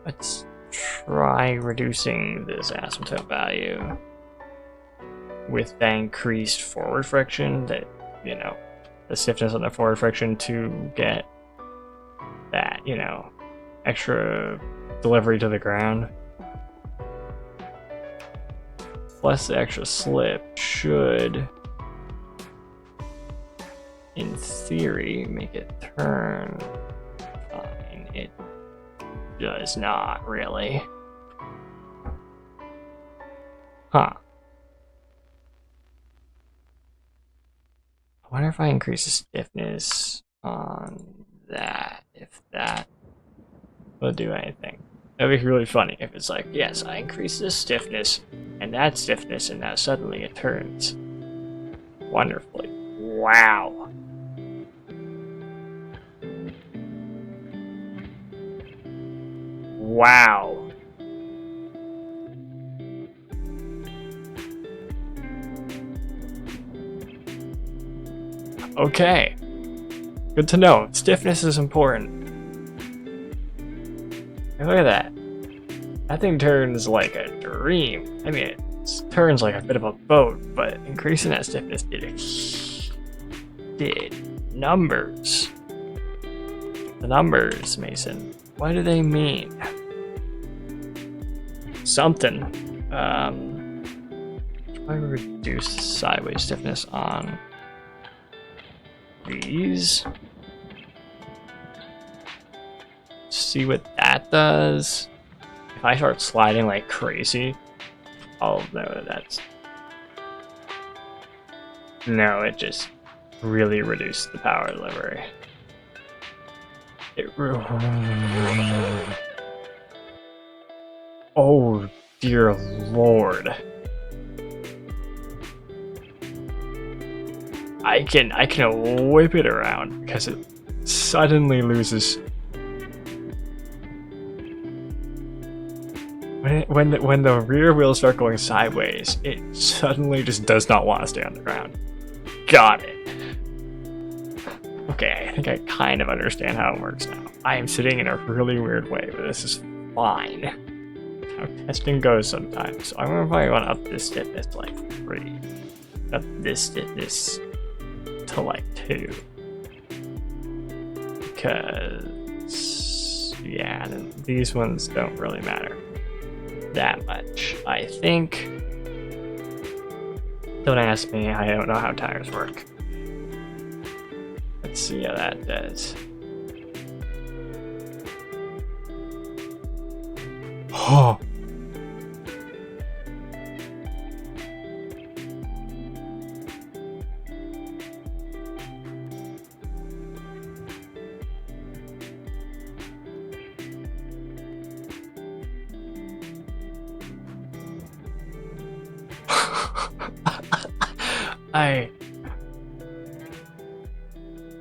let's try reducing this asymptote value with the increased forward friction, that, you know, the stiffness on the forward friction to get that, you know, extra delivery to the ground. Plus the extra slip should, in theory, make it turn fine. It does not really. Huh. I wonder if I increase the stiffness on that, if that will do anything. That'd be really funny if it's like, yes, I increase this stiffness and that stiffness, and now suddenly it turns wonderfully. Wow. Wow. Okay. Good to know. Stiffness is important. And look at that. That thing turns like a dream. I mean, it turns like a bit of a boat, but increasing that stiffness did numbers. The numbers, Mason. What do they mean? Something. Try to reduce sideways stiffness on these. See what that does. If I start sliding like crazy, I'll know that that's... No, it just really reduced the power delivery. Oh dear lord. I can whip it around because it suddenly loses. When the rear wheels start going sideways, it suddenly just does not want to stay on the ground. Got it. Okay, I think I kind of understand how it works now. I am sitting in a really weird way, but this is fine. That's how testing goes sometimes. So I'm gonna probably want to up this stiffness to like 3. Up this stiffness to like 2. Because, yeah, these ones don't really matter that much, I think. Don't ask me, I don't know how tires work. Let's see how that does. Oh.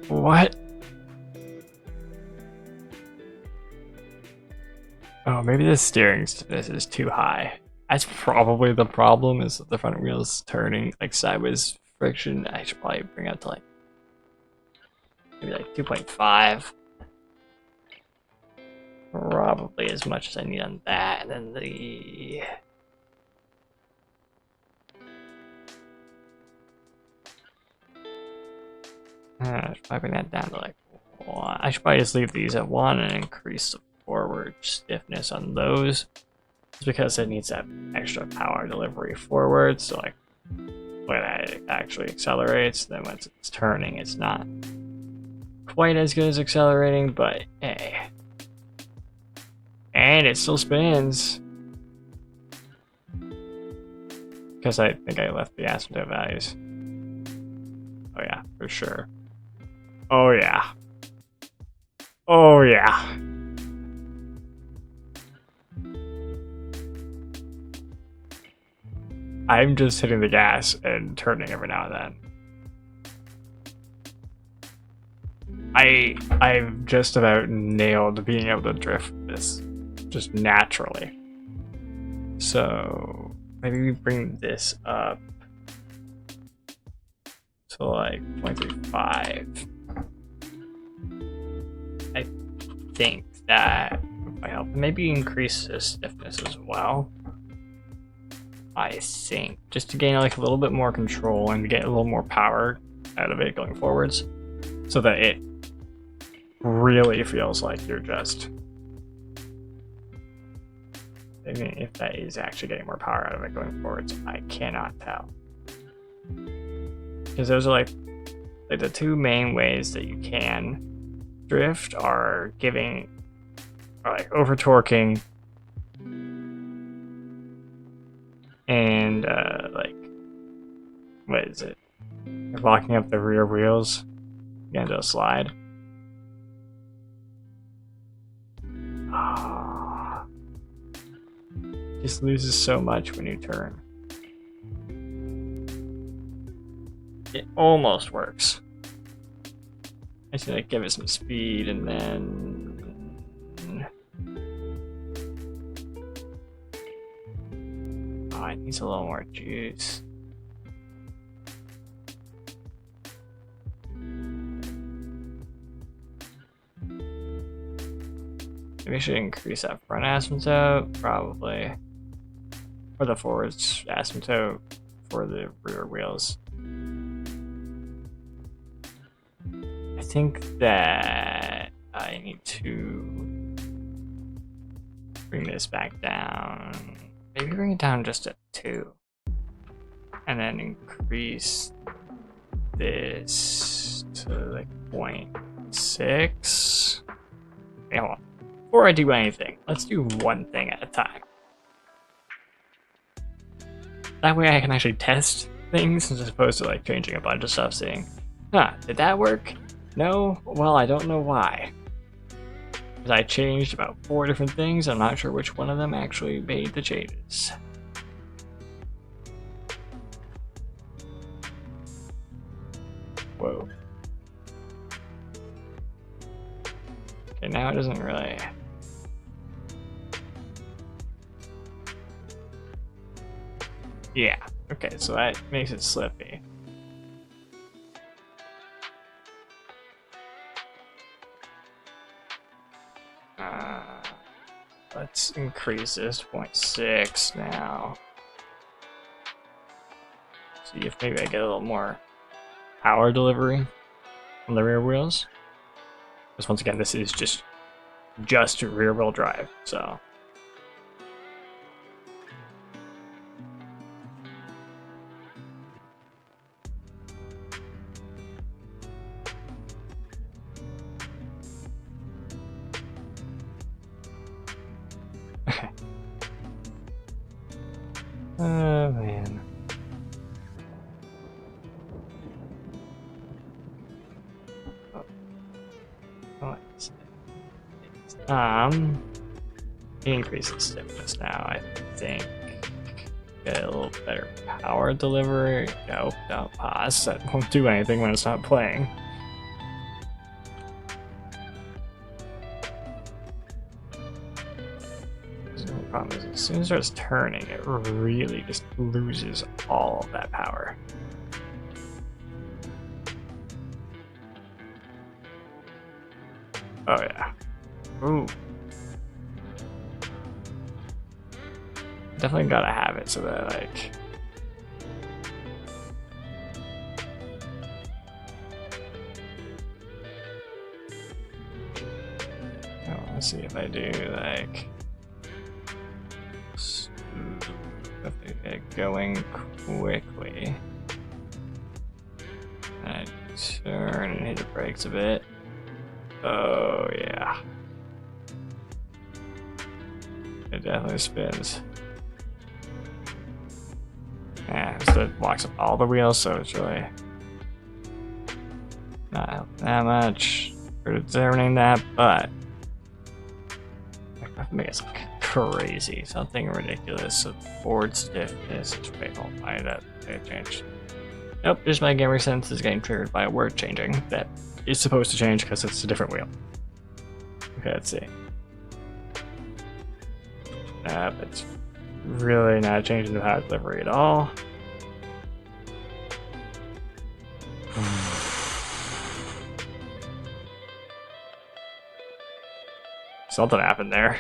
What? Oh, maybe the steering stiffness is too high. That's probably the problem, is that the front wheel's turning like sideways friction. I should probably bring it to like maybe like 2.5. Probably as much as I need on that, and then the... I should probably bring that down to like 1. I should probably just leave these at 1 and increase the forward stiffness on those. Just because it needs that extra power delivery forward. So like when it actually accelerates. Then once it's turning, it's not quite as good as accelerating, but hey. And it still spins. Because I think I left the asymptote values. Oh yeah, for sure. Oh yeah. Oh yeah. I'm just hitting the gas and turning every now and then. I've just about nailed being able to drift this just naturally. So maybe we bring this up to like 0.35. I think that might help. Maybe increase the stiffness as well. I think just to gain like a little bit more control and get a little more power out of it going forwards, so that it really feels like you're just. I mean, if that is actually getting more power out of it going forwards, I cannot tell. Because those are like the two main ways that you can drift are like over torquing and like, what is it? Locking up the rear wheels into a slide. Just loses so much when you turn. It almost works. I just need to give it some speed and then. Oh, it needs a little more juice. Maybe I should increase that front asymptote, probably. Or the forward asymptote for the rear wheels. I think that I need to bring this back down. Maybe bring it down just to 2. And then increase this to like 0.6. Okay, hold on. Before I do anything, let's do one thing at a time. That way I can actually test things as opposed to like changing a bunch of stuff, saying, did that work? No? Well, I don't know why. Because I changed about 4 different things, I'm not sure which one of them actually made the changes. Whoa. Okay, now it doesn't really. Yeah, okay, so that makes it slippy. Let's increase this to 0.6 now. See if maybe I get a little more power delivery from the rear wheels. Because once again, this is just rear wheel drive, so. Oh man. Increase the stiffness now, I think. Get a little better power delivery. Nope, don't pause. That won't do anything when it's not playing. The problem is, as soon as it starts turning, it really just loses all of that power. Oh yeah. Ooh. Definitely gotta have it so that like. Oh, let's see if I do like. If they get going quickly. turn and hit the brakes a bit. Oh yeah. It definitely spins. Yeah, so it locks up all the wheels, so it's really not helping that much for determining that, but I think it's crazy, something ridiculous. So board stiffness, wait, I'll find that it changed. Nope, just my gamer sense is getting triggered by a word changing that is supposed to change because it's a different wheel. Okay, let's see. It's really not changing the power delivery at all. Something happened there.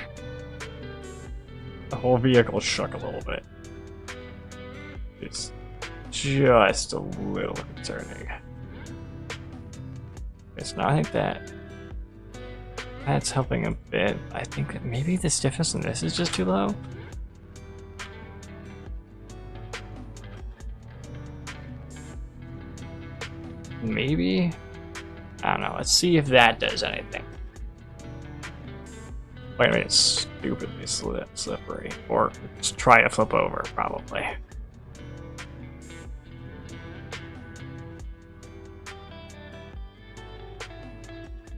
The whole vehicle shook a little bit. It's just a little concerning. It's not, I think that's helping a bit. I think that maybe the stiffness in this is just too low. Maybe? I don't know. Let's see if that does anything. Wait a minute, it's stupidly slippery. Or just try to flip over, probably.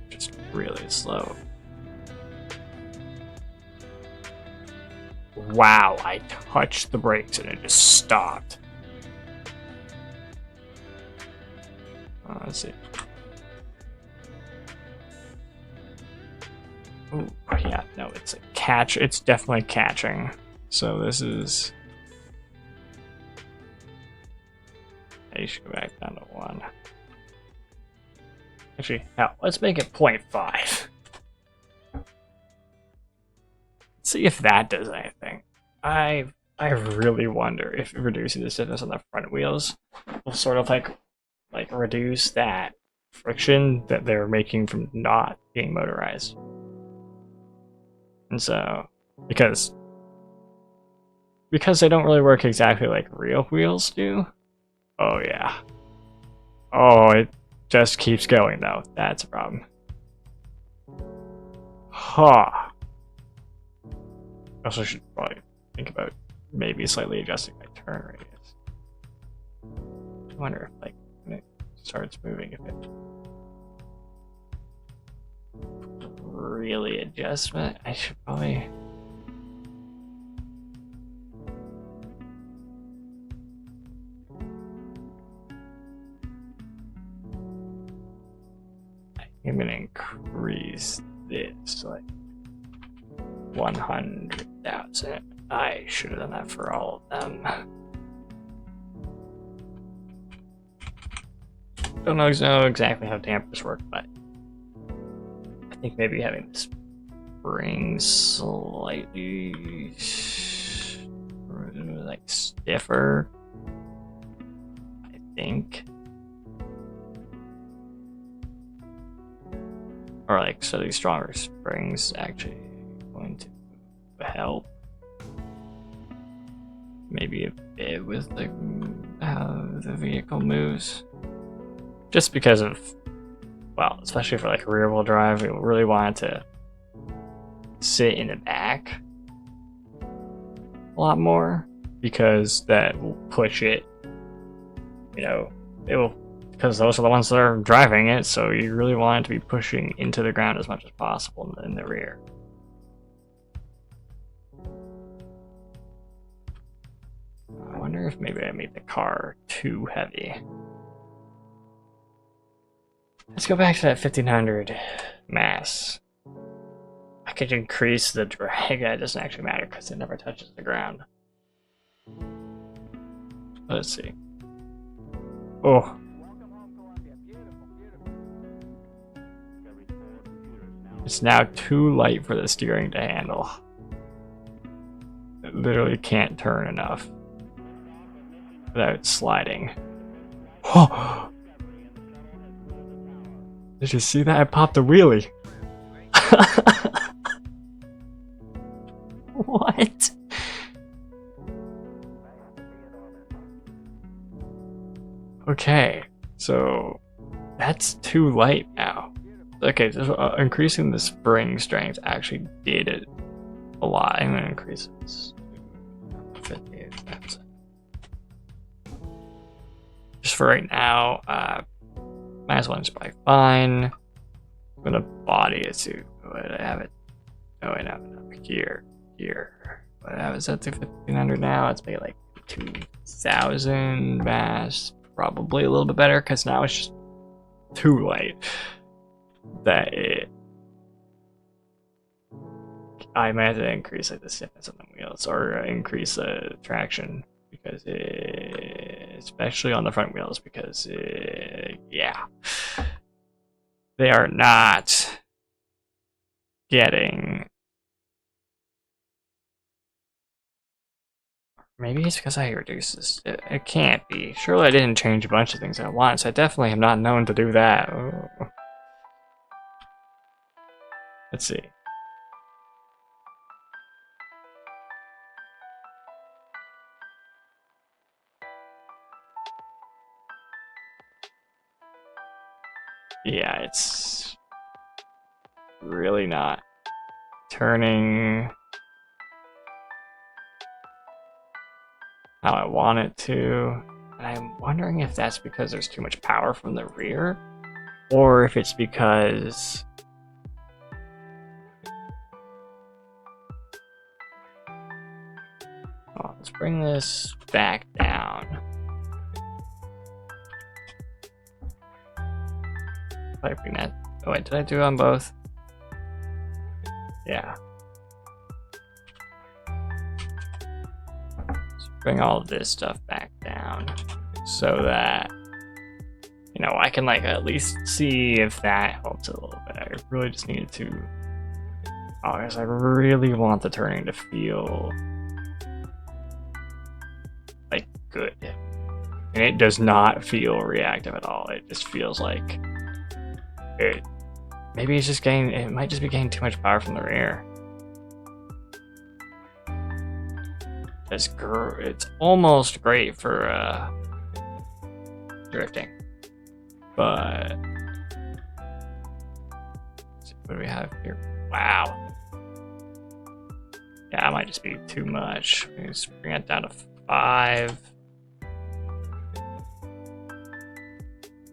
Just really slow. Wow, I touched the brakes and it just stopped. Let's see. Oh, yeah, no, it's a catch. It's definitely catching. So this is... You should go back down to 1. Actually, hell, let's make it 0.5. Let's see if that does anything. I really wonder if reducing the stiffness on the front wheels will sort of like reduce that friction that they're making from not being motorized. And so, because they don't really work exactly like real wheels do. Oh yeah. Oh, it just keeps going though. That's a problem. Huh. Also should probably think about maybe slightly adjusting my turn radius. I wonder if like when it starts moving, if it really adjustment. I should probably I'm gonna increase this to like 100,000. I should have done that for all of them. Don't know exactly how dampers work, but I think maybe having this spring slightly like stiffer, I think, or like slightly stronger springs actually going to help. Maybe a bit with like how the vehicle moves, just because of, well, especially for like a rear wheel drive, we really want it to sit in the back a lot more, because that will push it, you know, it will, because those are the ones that are driving it, so you really want it to be pushing into the ground as much as possible in the rear. I wonder if maybe I made the car too heavy. Let's go back to that 1500 mass. I could increase the drag. That doesn't actually matter because it never touches the ground. Let's see. Oh. It's now too light for the steering to handle. It literally can't turn enough without sliding. Oh. Did you see that? I popped a wheelie. What? Okay, so That's too light now. Okay, so increasing the spring strength actually did it a lot. I'm gonna increase this. 50. Just for right now, minus one is probably fine. I'm gonna body it too. Would I have it? Oh, wait, no, here. What I was at 1500 now. It's maybe like 2000 mass. Probably a little bit better because now it's just too light. That it. I might have to increase like the stiffness on the wheels or increase the traction because especially on the front wheels because yeah, they are not getting. Maybe it's because I reduced this. It can't be. Surely I didn't change a bunch of things at once. I definitely am not known to do that. Oh. Let's see. Yeah, it's really not turning how I want it to. And I'm wondering if that's because there's too much power from the rear, or if it's because let's bring this back down. Bring that. Oh wait, did I do it on both? Yeah. Let's bring all of this stuff back down so that I can like at least see if that helps a little bit. I really just needed to. Oh, because I really want the turning to feel like good, and it does not feel reactive at all. It just feels like. Maybe it's just getting. It might just be getting too much power from the rear. It's almost great for drifting, but let's see, what do we have here? Wow. Yeah, that might just be too much. Let's bring it down to 5.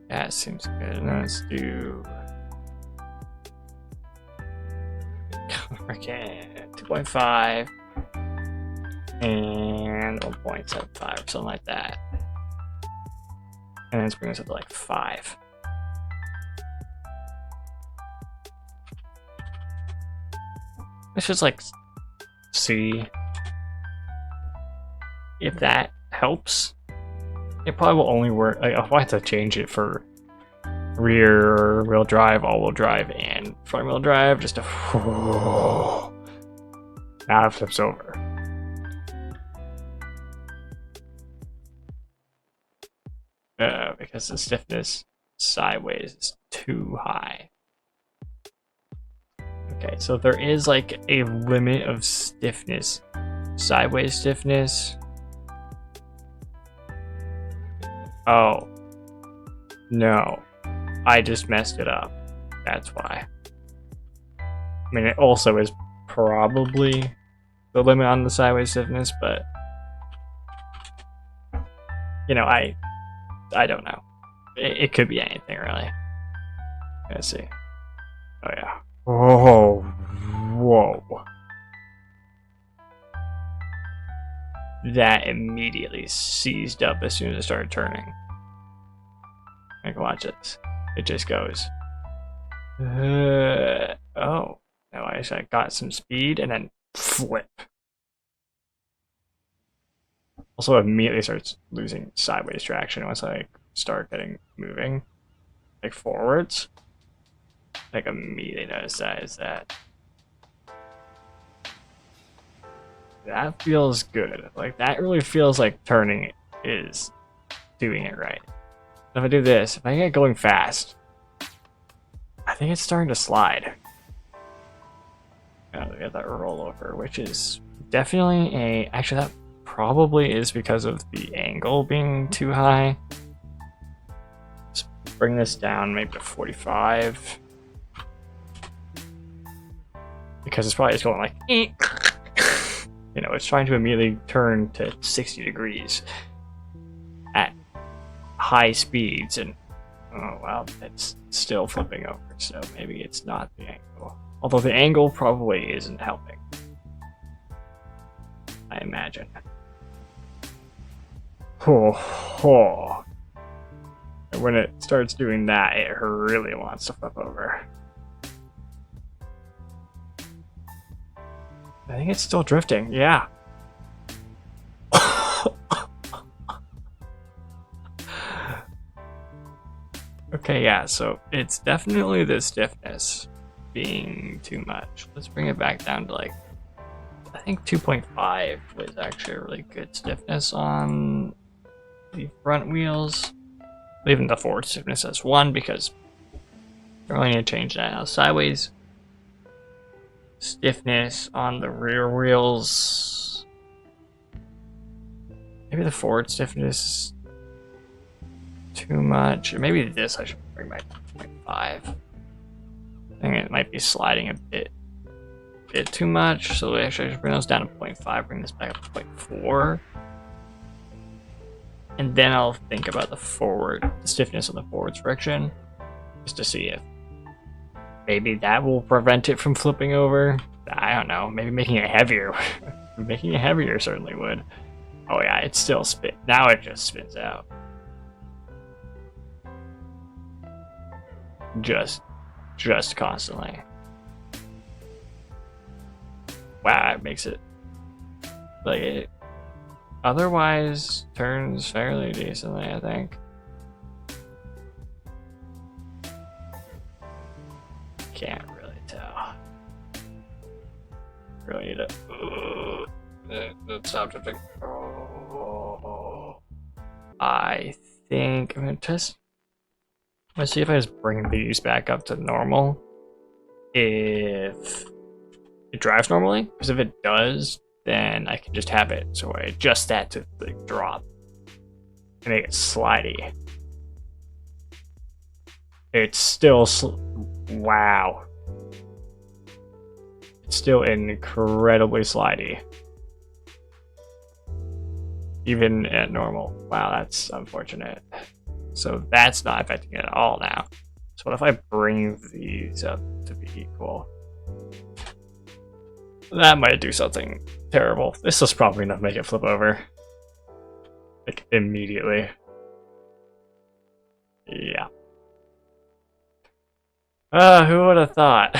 Yeah, it seems good. Now let's do. Okay, 2.5 and 1.75 or something like that. And then let's bring this up to like 5. Let's just like see if that helps. It probably will only work. I'll have to change it for rear wheel drive, all-wheel drive, and front-wheel drive just to now it flips over. Because the stiffness sideways is too high. Okay, so there is like a limit of stiffness. Sideways stiffness. Oh. No. I just messed it up. That's why. I mean, it also is probably the limit on the sideways stiffness, but I don't know. It could be anything, really. Let's see. Oh, yeah. Oh, whoa. That immediately seized up as soon as it started turning. Like, watch this. It just goes. Oh. No, I got some speed and then flip. Also immediately starts losing sideways traction once I start moving like forwards. Like immediately notice that feels good. Like that really feels like turning is doing it right. If I do this, if I get going fast, I think it's starting to slide. We got that rollover, which is definitely actually that probably is because of the angle being too high. bring this down maybe to 45. Because it's probably just going like, you know, it's trying to immediately turn to 60 degrees at high speeds, and oh well, it's still flipping over, so maybe it's not the angle. Although the angle probably isn't helping, I imagine. Oh. And when it starts doing that, it really wants to flip over. I think it's still drifting, yeah. Okay, yeah, so it's definitely the stiffness being too much. Let's bring it back down to like, I think 2.5 was actually a really good stiffness on the front wheels. Leaving the forward stiffness as 1 because we're only going to change that now. Sideways stiffness on the rear wheels. Maybe the forward stiffness too much. Or maybe this I should bring back to 0.5. I think it might be sliding a bit too much. So actually I should bring those down to 0.5, bring this back up to 0.4. And then I'll think about the stiffness on the forward friction, just to see if maybe that will prevent it from flipping over. I don't know, maybe making it heavier. Making it heavier certainly would. Oh yeah, it's still spin. Now it just spins out. Just constantly. Wow, it makes it like it otherwise turns fairly decently, I think. Can't really tell. Really need to stop drifting. Oh, I think I'm gonna test. Let's see if I just bring these back up to normal. If it drives normally, because if it does, then I can just have it. So I adjust that to like drop and make it slidey. It's still wow. It's still incredibly slidey, even at normal. Wow, that's unfortunate. So that's not affecting it at all now. So what if I bring these up to be equal? That might do something terrible. This is probably enough to make it flip over. Like, immediately. Yeah. Who would have thought?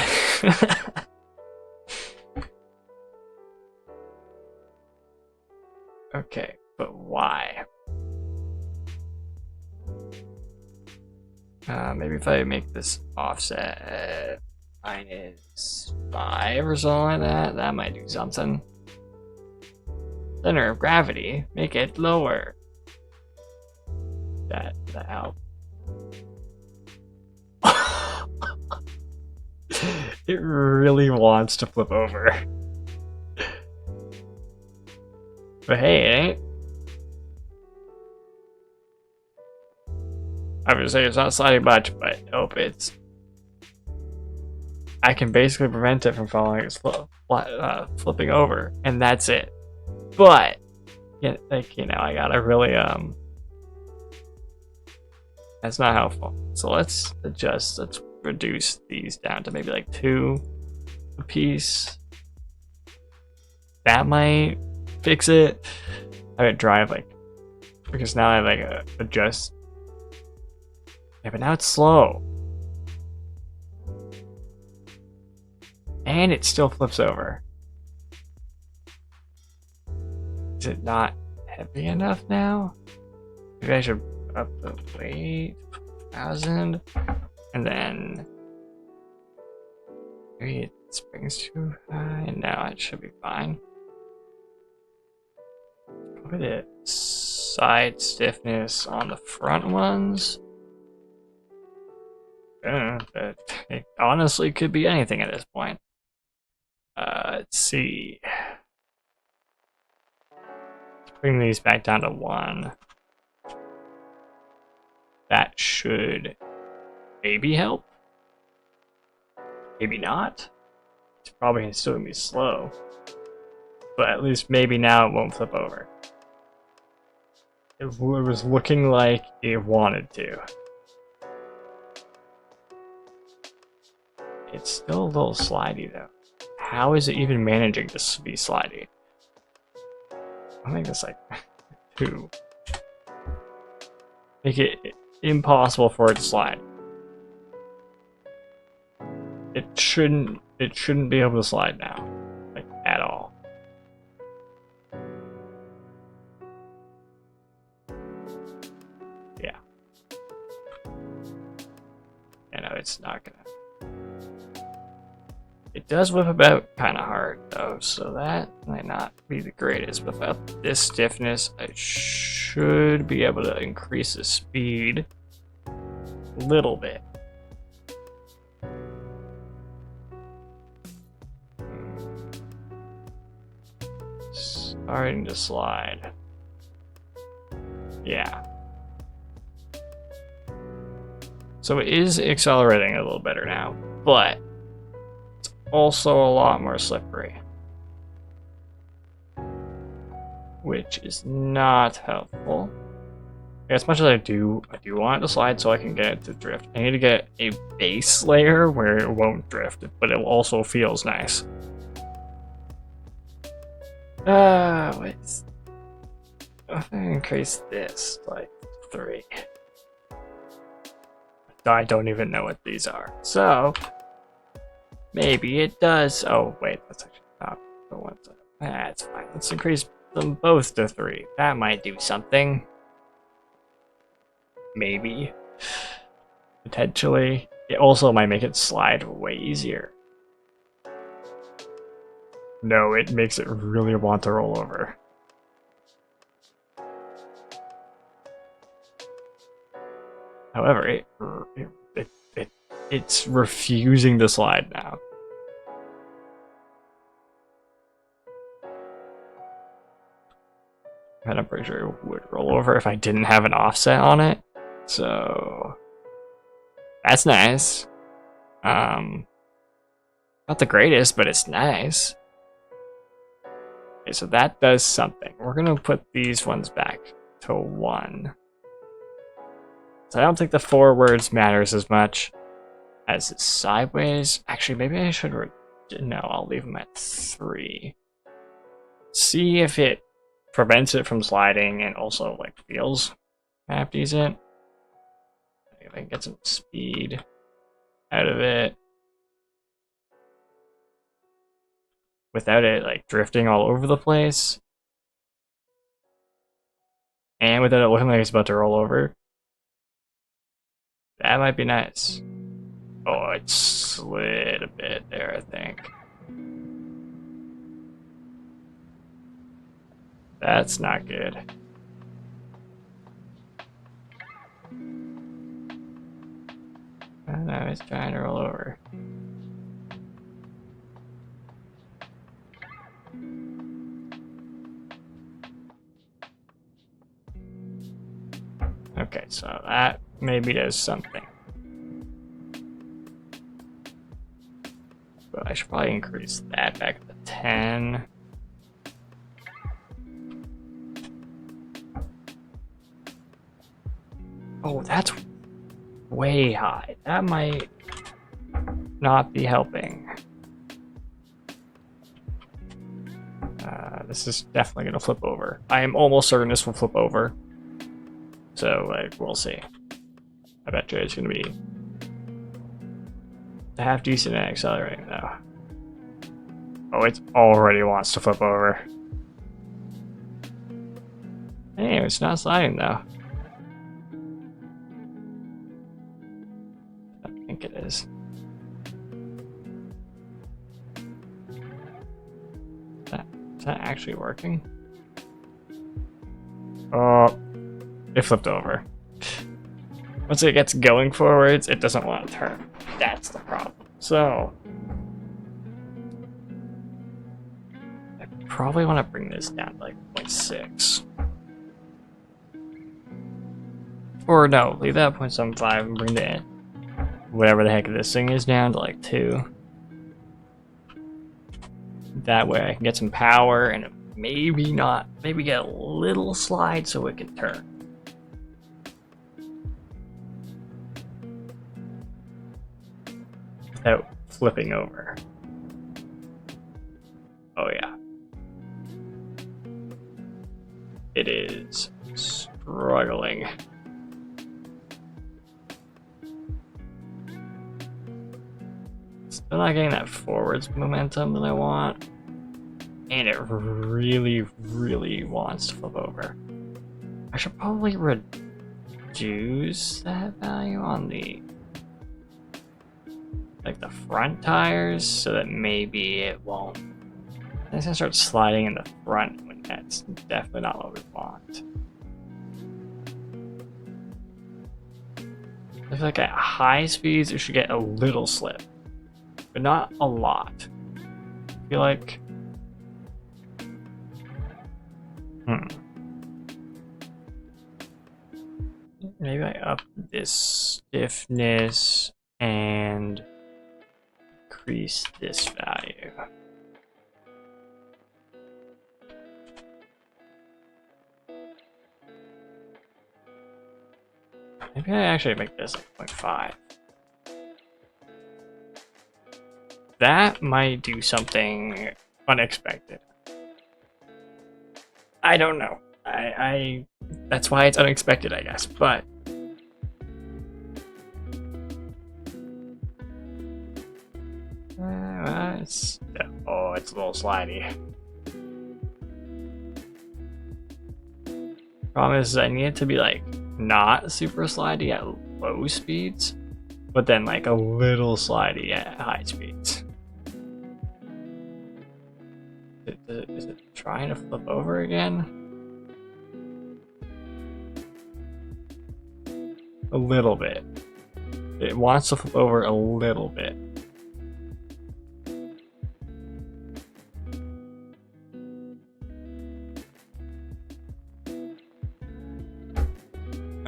Okay, but why? Maybe if I make this offset -5 or something like that, that might do something. Center of gravity, make it lower. That help. It really wants to flip over. But hey, it ain't. I would say it's not sliding much, but nope, it's. I can basically prevent it from falling, flipping over, and that's it. But, yeah, like, you know, I gotta really, that's not helpful. So let's adjust, let's reduce these down to maybe like 2 a piece. That might fix it. I would drive like, because now I like adjust. Yeah, but now it's slow. And it still flips over. Is it not heavy enough now? Maybe I should up the weight, 1,000, and then maybe it springs too high. No, it should be fine. Look at it. Side stiffness on the front ones. It honestly could be anything at this point. Let's see. Bring these back down to 1. That should maybe help. Maybe not. It's probably still gonna be slow. But at least maybe now it won't flip over. It was looking like it wanted to. It's still a little slidey though. How is it even managing to be slidey? I think it's like 2. Make it impossible for it to slide. It shouldn't be able to slide now. Like at all. Yeah. I know it's not gonna. It does whip about kind of hard though, so that might not be the greatest. But without this stiffness, I should be able to increase the speed a little bit. Starting to slide. Yeah. So it is accelerating a little better now, but it's also a lot more slippery, which is not helpful. As much as I do want it to slide so I can get it to drift. I need to get a base layer where it won't drift, but it also feels nice. Wait. I'm gonna increase this to like 3. I don't even know what these are. So maybe it does. Oh wait, that's actually not the one. That's fine. Let's increase them both to 3. That might do something. Maybe. Potentially. It also might make it slide way easier. No, it makes it really want to roll over. However, it's refusing to slide now. And I'm pretty sure it would roll over if I didn't have an offset on it. So that's nice. Not the greatest, but it's nice. Okay, so that does something. We're gonna put these ones back to 1. So I don't think the forwards matters as much as the sideways. Actually, maybe I should. No, I'll leave them at 3. See if it prevents it from sliding and also like feels half decent. If I can get some speed out of it without it like drifting all over the place, and without it looking like it's about to roll over. That might be nice. Oh, it slid a bit there, I think. That's not good. I don't know, it's trying to roll over. Okay, so that maybe does something. But I should probably increase that back to 10. Oh, that's way high. That might not be helping. This is definitely going to flip over. I am almost certain this will flip over. So, like, we'll see. I bet you it's going to be half decent at accelerating, though. Oh, it already wants to flip over. Hey, it's not sliding, though. I think it is. Is that actually working? Oh, it flipped over. Once it gets going forwards, it doesn't want to turn. That's the problem. So, I probably want to bring this down to like 0.6. Or no, leave that at 0.75 and bring that in. whatever the heck this thing is down to like 2. That way I can get some power and maybe get a little slide so it can turn. Without flipping over. Oh yeah. It is struggling. Still not getting that forwards momentum that I want. And it really, really wants to flip over. I should probably reduce that value on the the front tires so that maybe it won't. It's gonna start sliding in the front when that's definitely not what we want. I feel like at high speeds it should get a little slip, but not a lot. I feel like maybe I up this stiffness and increase this value. Maybe I actually make this like 0.5. That might do something unexpected. I don't know. I that's why it's unexpected, I guess, but it's a little slidey. Problem is I need it to be like not super slidey at low speeds, but then like a little slidey at high speeds. Is it trying to flip over again? A little bit. It wants to flip over a little bit.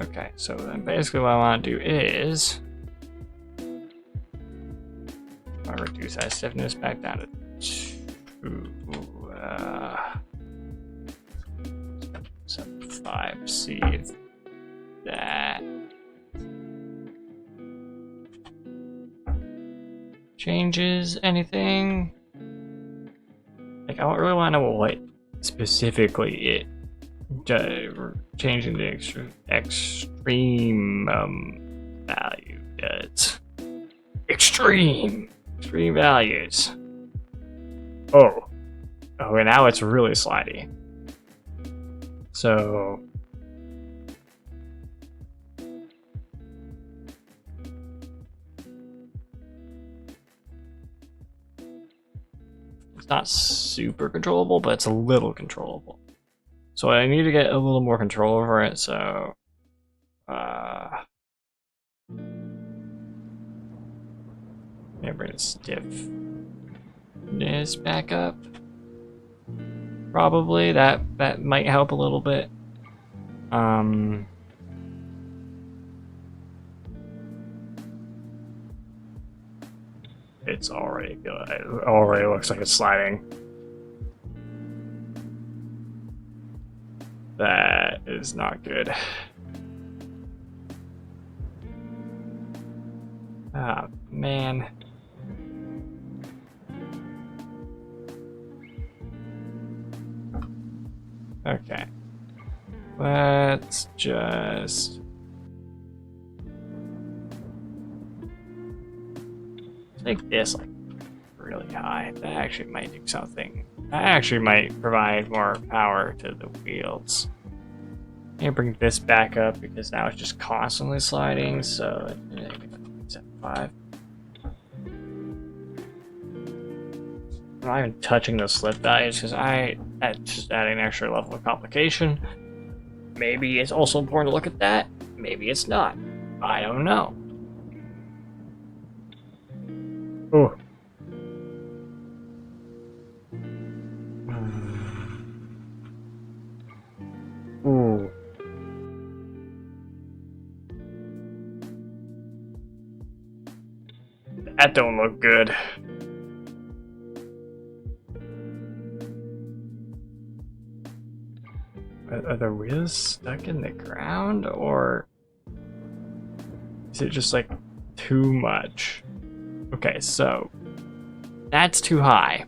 Okay, so then basically what I want to do is I reduce that stiffness back down to 7.5. See if that changes anything. Like, I don't really want to know what specifically it changing the extreme value does. Extreme values. Oh, and now it's really slidey. So it's not super controllable, but it's a little controllable. So I need to get a little more control over it, so maybe bring the stiffness back up. Probably that might help a little bit. It's already good. It already looks like it's sliding. That is not good. Ah, man. Okay. Let's just make this like really high. That actually might do something. That actually might provide more power to the wheels. I'm gonna bring this back up because now it's just constantly sliding, so it's at 5. I'm not even touching those slip values because that's just adding an extra level of complication. Maybe it's also important to look at that. Maybe it's not. I don't know. Oh. Ooh. That don't look good. Are the wheels stuck in the ground, or is it just like too much? Okay, so that's too high.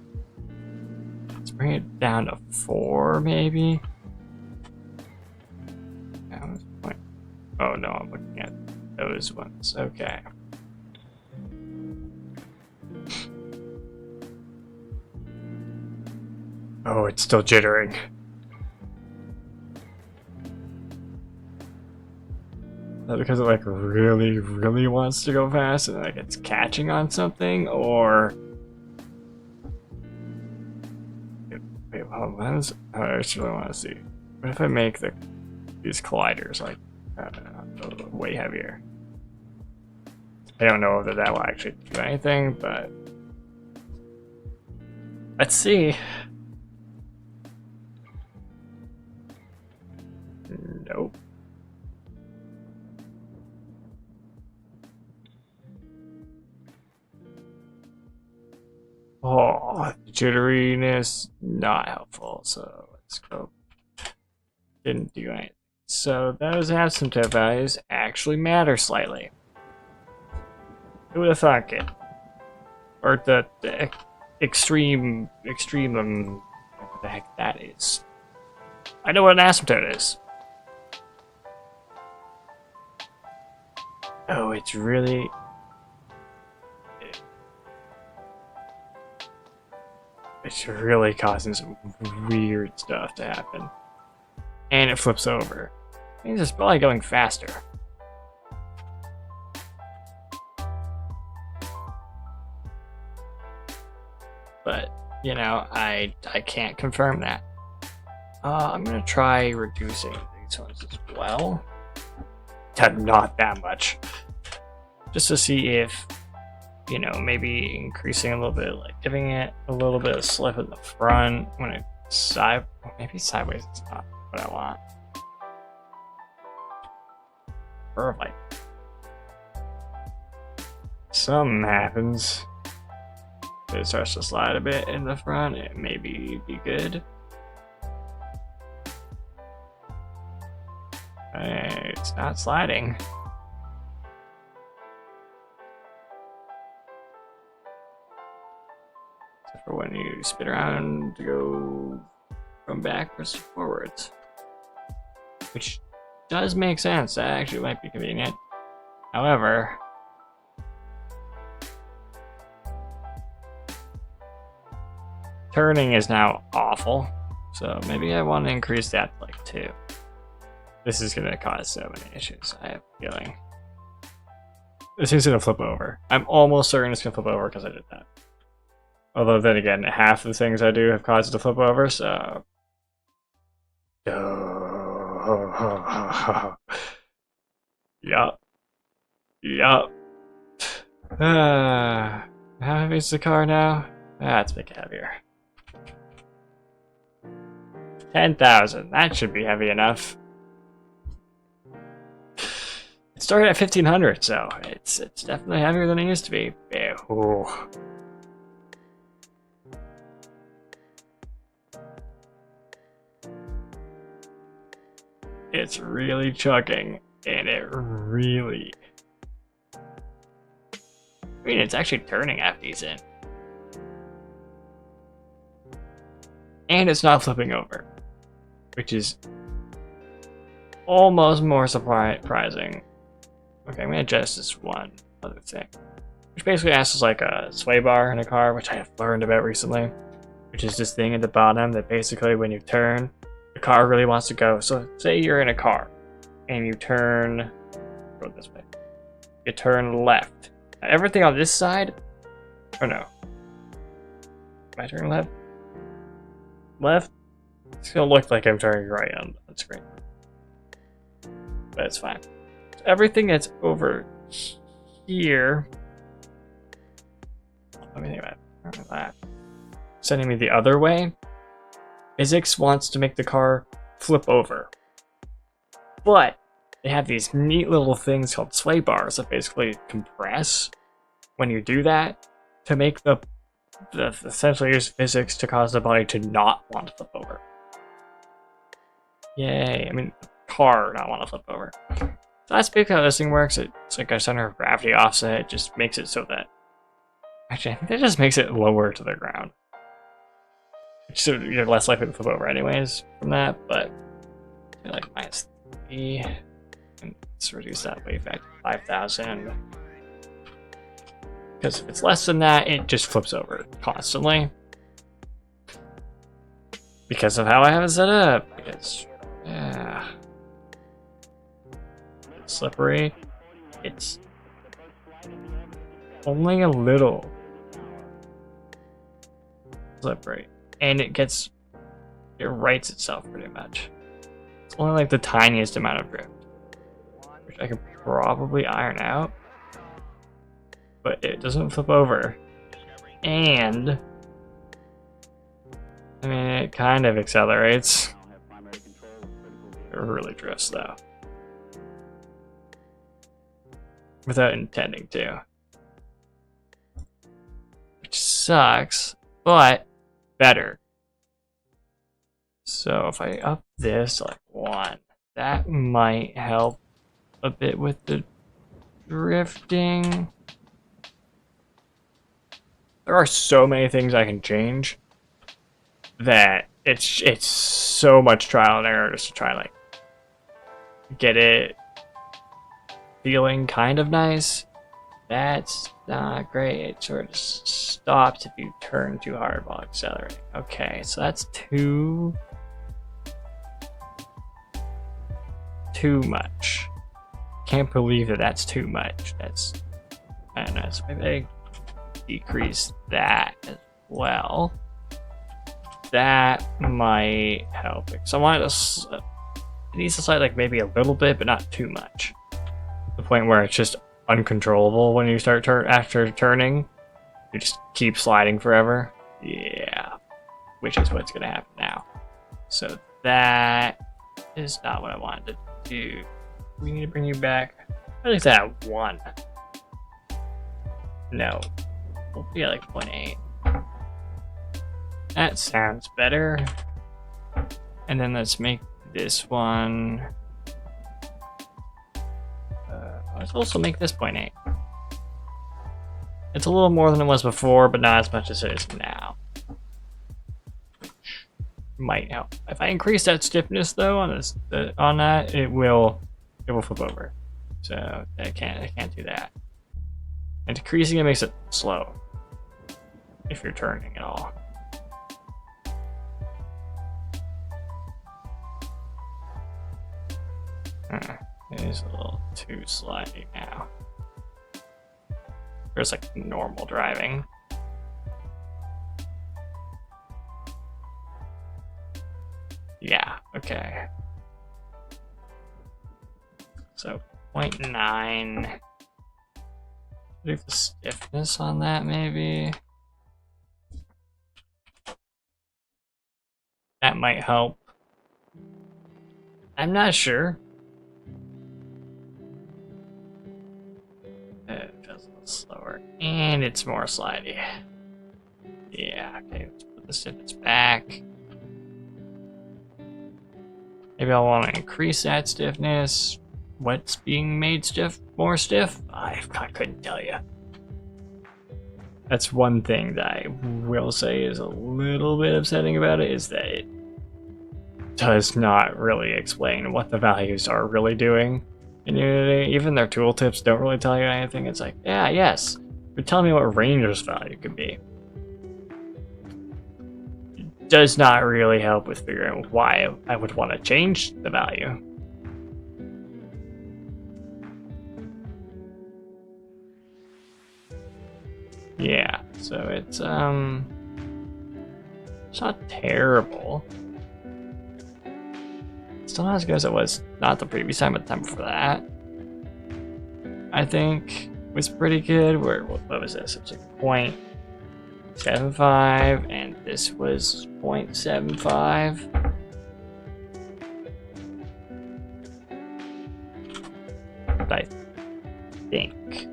Let's bring it down to 4, maybe. Oh no, I'm looking at those ones. Okay. Oh, it's still jittering. Is that because it like really, really wants to go fast and like it's catching on something, or wait, hold on. I actually want to see. What if I make these colliders like way heavier? I don't know whether that will actually do anything, but let's see. Nope. Oh, jitteriness, not helpful. So let's go. Didn't do anything. So those asymptote values actually matter slightly. Who would have thought it? Or the extreme, what the heck that is. I know what an asymptote is. Oh, it's really... It's really causing some weird stuff to happen. And it flips over. It means it's probably going faster. But, you know, I can't confirm that. I'm gonna try reducing these ones as well. Not that much. Just to see if, you know, maybe increasing a little bit, like giving it a little bit of slip in the front when it maybe sideways is not what I want. Or if like something happens, it starts to slide a bit in the front, it maybe be good. It's not sliding. Except for when you spin around to go from backwards to forwards. Which does make sense. That actually might be convenient. However, turning is now awful. So maybe I want to increase that to like 2. This is going to cause so many issues, I have a feeling. This thing's going to flip over. I'm almost certain it's going to flip over because I did that. Although then again, half the things I do have caused it to flip over, so... Yup. Yup. How heavy is the car now? Let's make it heavier. 10,000. That should be heavy enough. It started at 1,500, so it's definitely heavier than it used to be. Ew. It's really chugging, and it really... I mean, it's actually turning half decent. And it's not flipping over, which is almost more surprising. Okay, I'm gonna adjust this one other thing, which basically acts as like a sway bar in a car, which I have learned about recently, which is this thing at the bottom that basically when you turn, the car really wants to go. So say you're in a car and you turn, go this way, you turn left. Now, everything on this side, or no, am I turning left? Left? It's gonna look like I'm turning right on screen, but it's fine. So everything that's over here, let me think about that. Sending me the other way. Physics wants to make the car flip over, but they have these neat little things called sway bars that basically compress when you do that to make the essentially use physics to cause the body to not want to flip over. Yay, I mean, the car not want to flip over. So that's basically how this thing works. It's like a center of gravity offset. It just makes it so that, actually, I think that just makes it lower to the ground. So you're less likely to flip over anyways from that, but like -3. And let's reduce that weight back to 5,000. Because if it's less than that, it just flips over constantly. Because of how I have it set up. Because, yeah. It's slippery. It's only a little slippery. And it rights itself pretty much. It's only like the tiniest amount of drift. Which I could probably iron out. But it doesn't flip over. And I mean, it kind of accelerates. It really drifts though. Without intending to. Which sucks, but better. So if I up this like 1, that might help a bit with the drifting. There are so many things I can change that it's so much trial and error just to try and like get it feeling kind of nice. That's not great. It sort of stops if you turn too hard while accelerating. Okay, so that's too much. Can't believe that that's too much. That's, I don't know, so maybe I decrease that as well. That might help. So I want to, it needs to slide like maybe a little bit, but not too much. The point where it's just uncontrollable when you start after turning. You just keep sliding forever. Yeah, which is what's gonna happen now. So that is not what I wanted to do. We need to bring you back. At least at 1. No, we'll be at like 0.8. That sounds better. And then let's make this one. Let's also make this 0.8. It's a little more than it was before, but not as much as it is now. Might help. If I increase that stiffness though on this, on that, it will flip over. So I can't do that. And decreasing it makes it slow if you're turning at all. It is a little too slidey now. There's like normal driving. Yeah, okay. So 0.9. Leave the stiffness on that maybe. That might help. I'm not sure. It feels a little slower. And it's more slidey. Yeah, okay, let's put the stiffness back. Maybe I'll want to increase that stiffness. What's being made stiff? More stiff? I couldn't tell you. That's one thing that I will say is a little bit upsetting about it, is that it does not really explain what the values are really doing in Unity. Even their tooltips don't really tell you anything. It's like, yeah, yes, you're telling me what ranger's value could be. It does not really help with figuring out why I would want to change the value. Yeah, so it's not terrible. Still not as good as it was not the previous time, but the time before that. I think was pretty good. What was this? It was like 0.75, and this was 0.75. I think.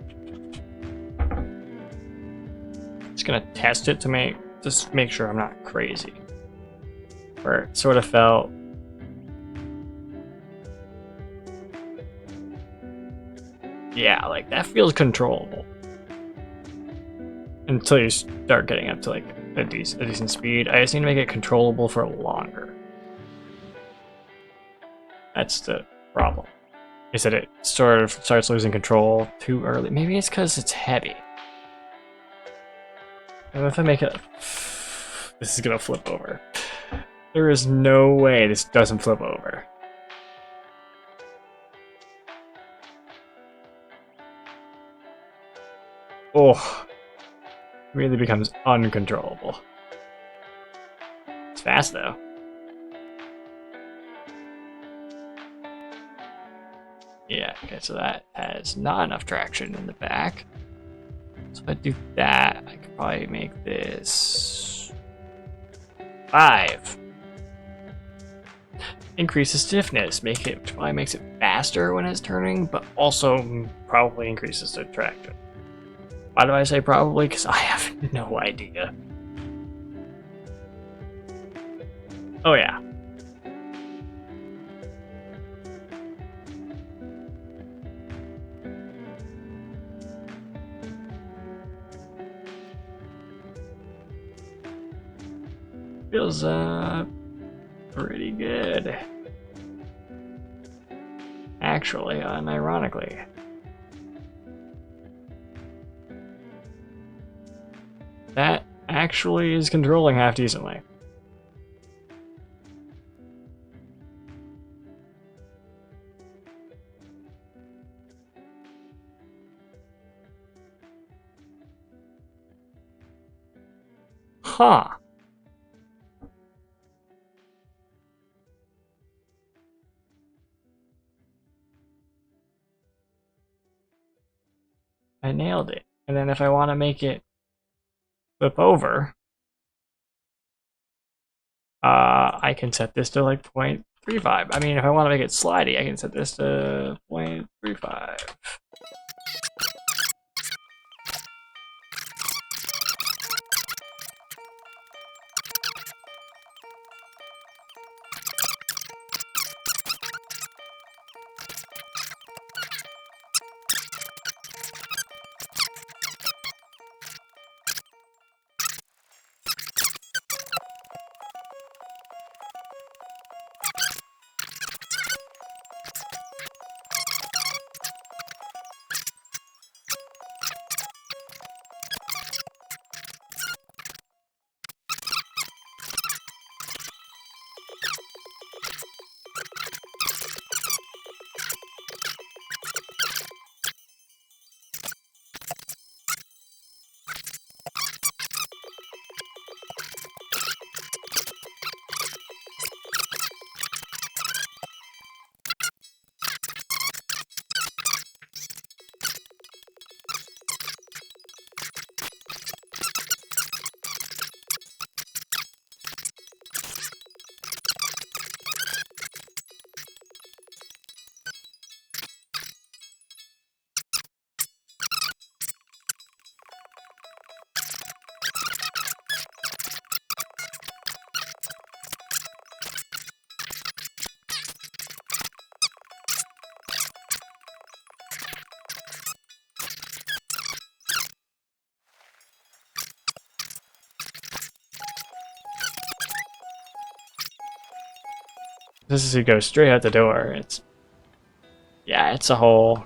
just gonna test it to just make sure I'm not crazy. Where it sort of felt. Yeah, like that feels controllable. Until you start getting up to like a decent speed. I just need to make it controllable for longer. That's the problem. Is that it sort of starts losing control too early. Maybe it's because it's heavy. And if I make it... This is gonna flip over. There is no way this doesn't flip over. Oh. It really becomes uncontrollable. It's fast though. Yeah, okay, so that has not enough traction in the back. So if I do that, I could probably make this 5. Increase the stiffness, probably makes it faster when it's turning, but also probably increases the traction. Why do I say probably? Because I have no idea. Oh yeah. Feels pretty good. Actually, unironically. That actually is controlling half decently. Huh. I nailed it. And then if I want to make it flip over, I can set this to like 0.35. I mean, if I want to make it slidey, I can set this to 0.35. This is to go straight out the door. Yeah, it's a hole.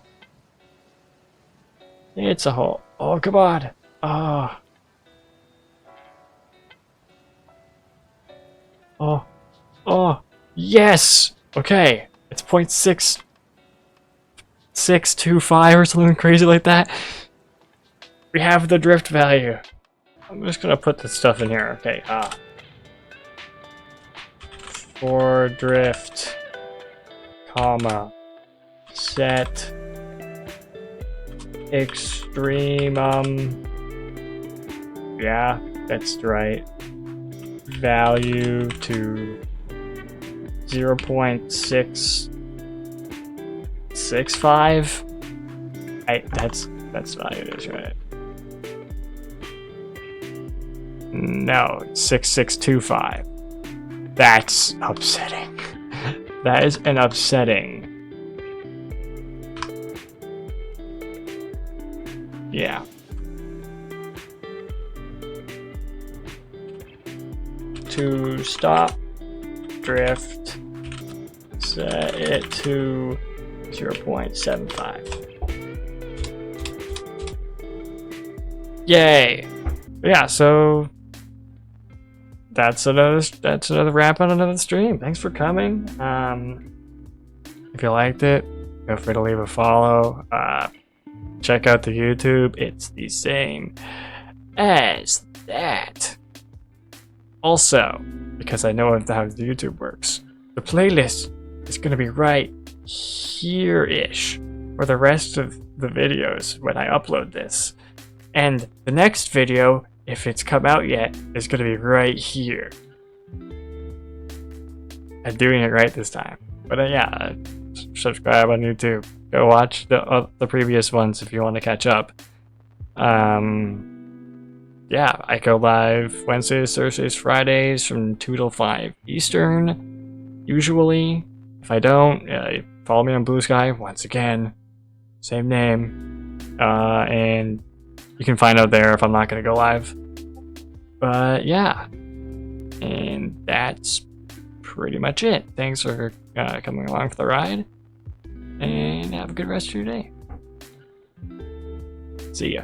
It's a hole. Oh, come on. Oh. Oh. Oh. Yes! Okay. It's 0.6625 or something crazy like that. We have the drift value. I'm just gonna put this stuff in here. Okay, for drift, comma, set extremum, yeah, that's right, value to 0.665. That's value is right. No, 6625. That's upsetting. That is an upsetting. Yeah. To stop drift, set it to 0.75. Yay! Yeah, so that's another wrap on another stream. Thanks for coming. If you liked it, feel free to leave a follow. Check out the YouTube. It's the same as that. Also, because I know how the YouTube works, the playlist is going to be right here-ish for the rest of the videos when I upload this. And the next video, if it's come out yet, is going to be right here. I'm doing it right this time. But yeah, subscribe on YouTube. Go watch the previous ones if you want to catch up. Yeah, I go live Wednesdays, Thursdays, Fridays from 2 till 5 Eastern, usually. If I don't, follow me on Blue Sky, once again, same name. And you can find out there if I'm not going to go live. But yeah, and that's pretty much it. Thanks for coming along for the ride, and have a good rest of your day. See ya.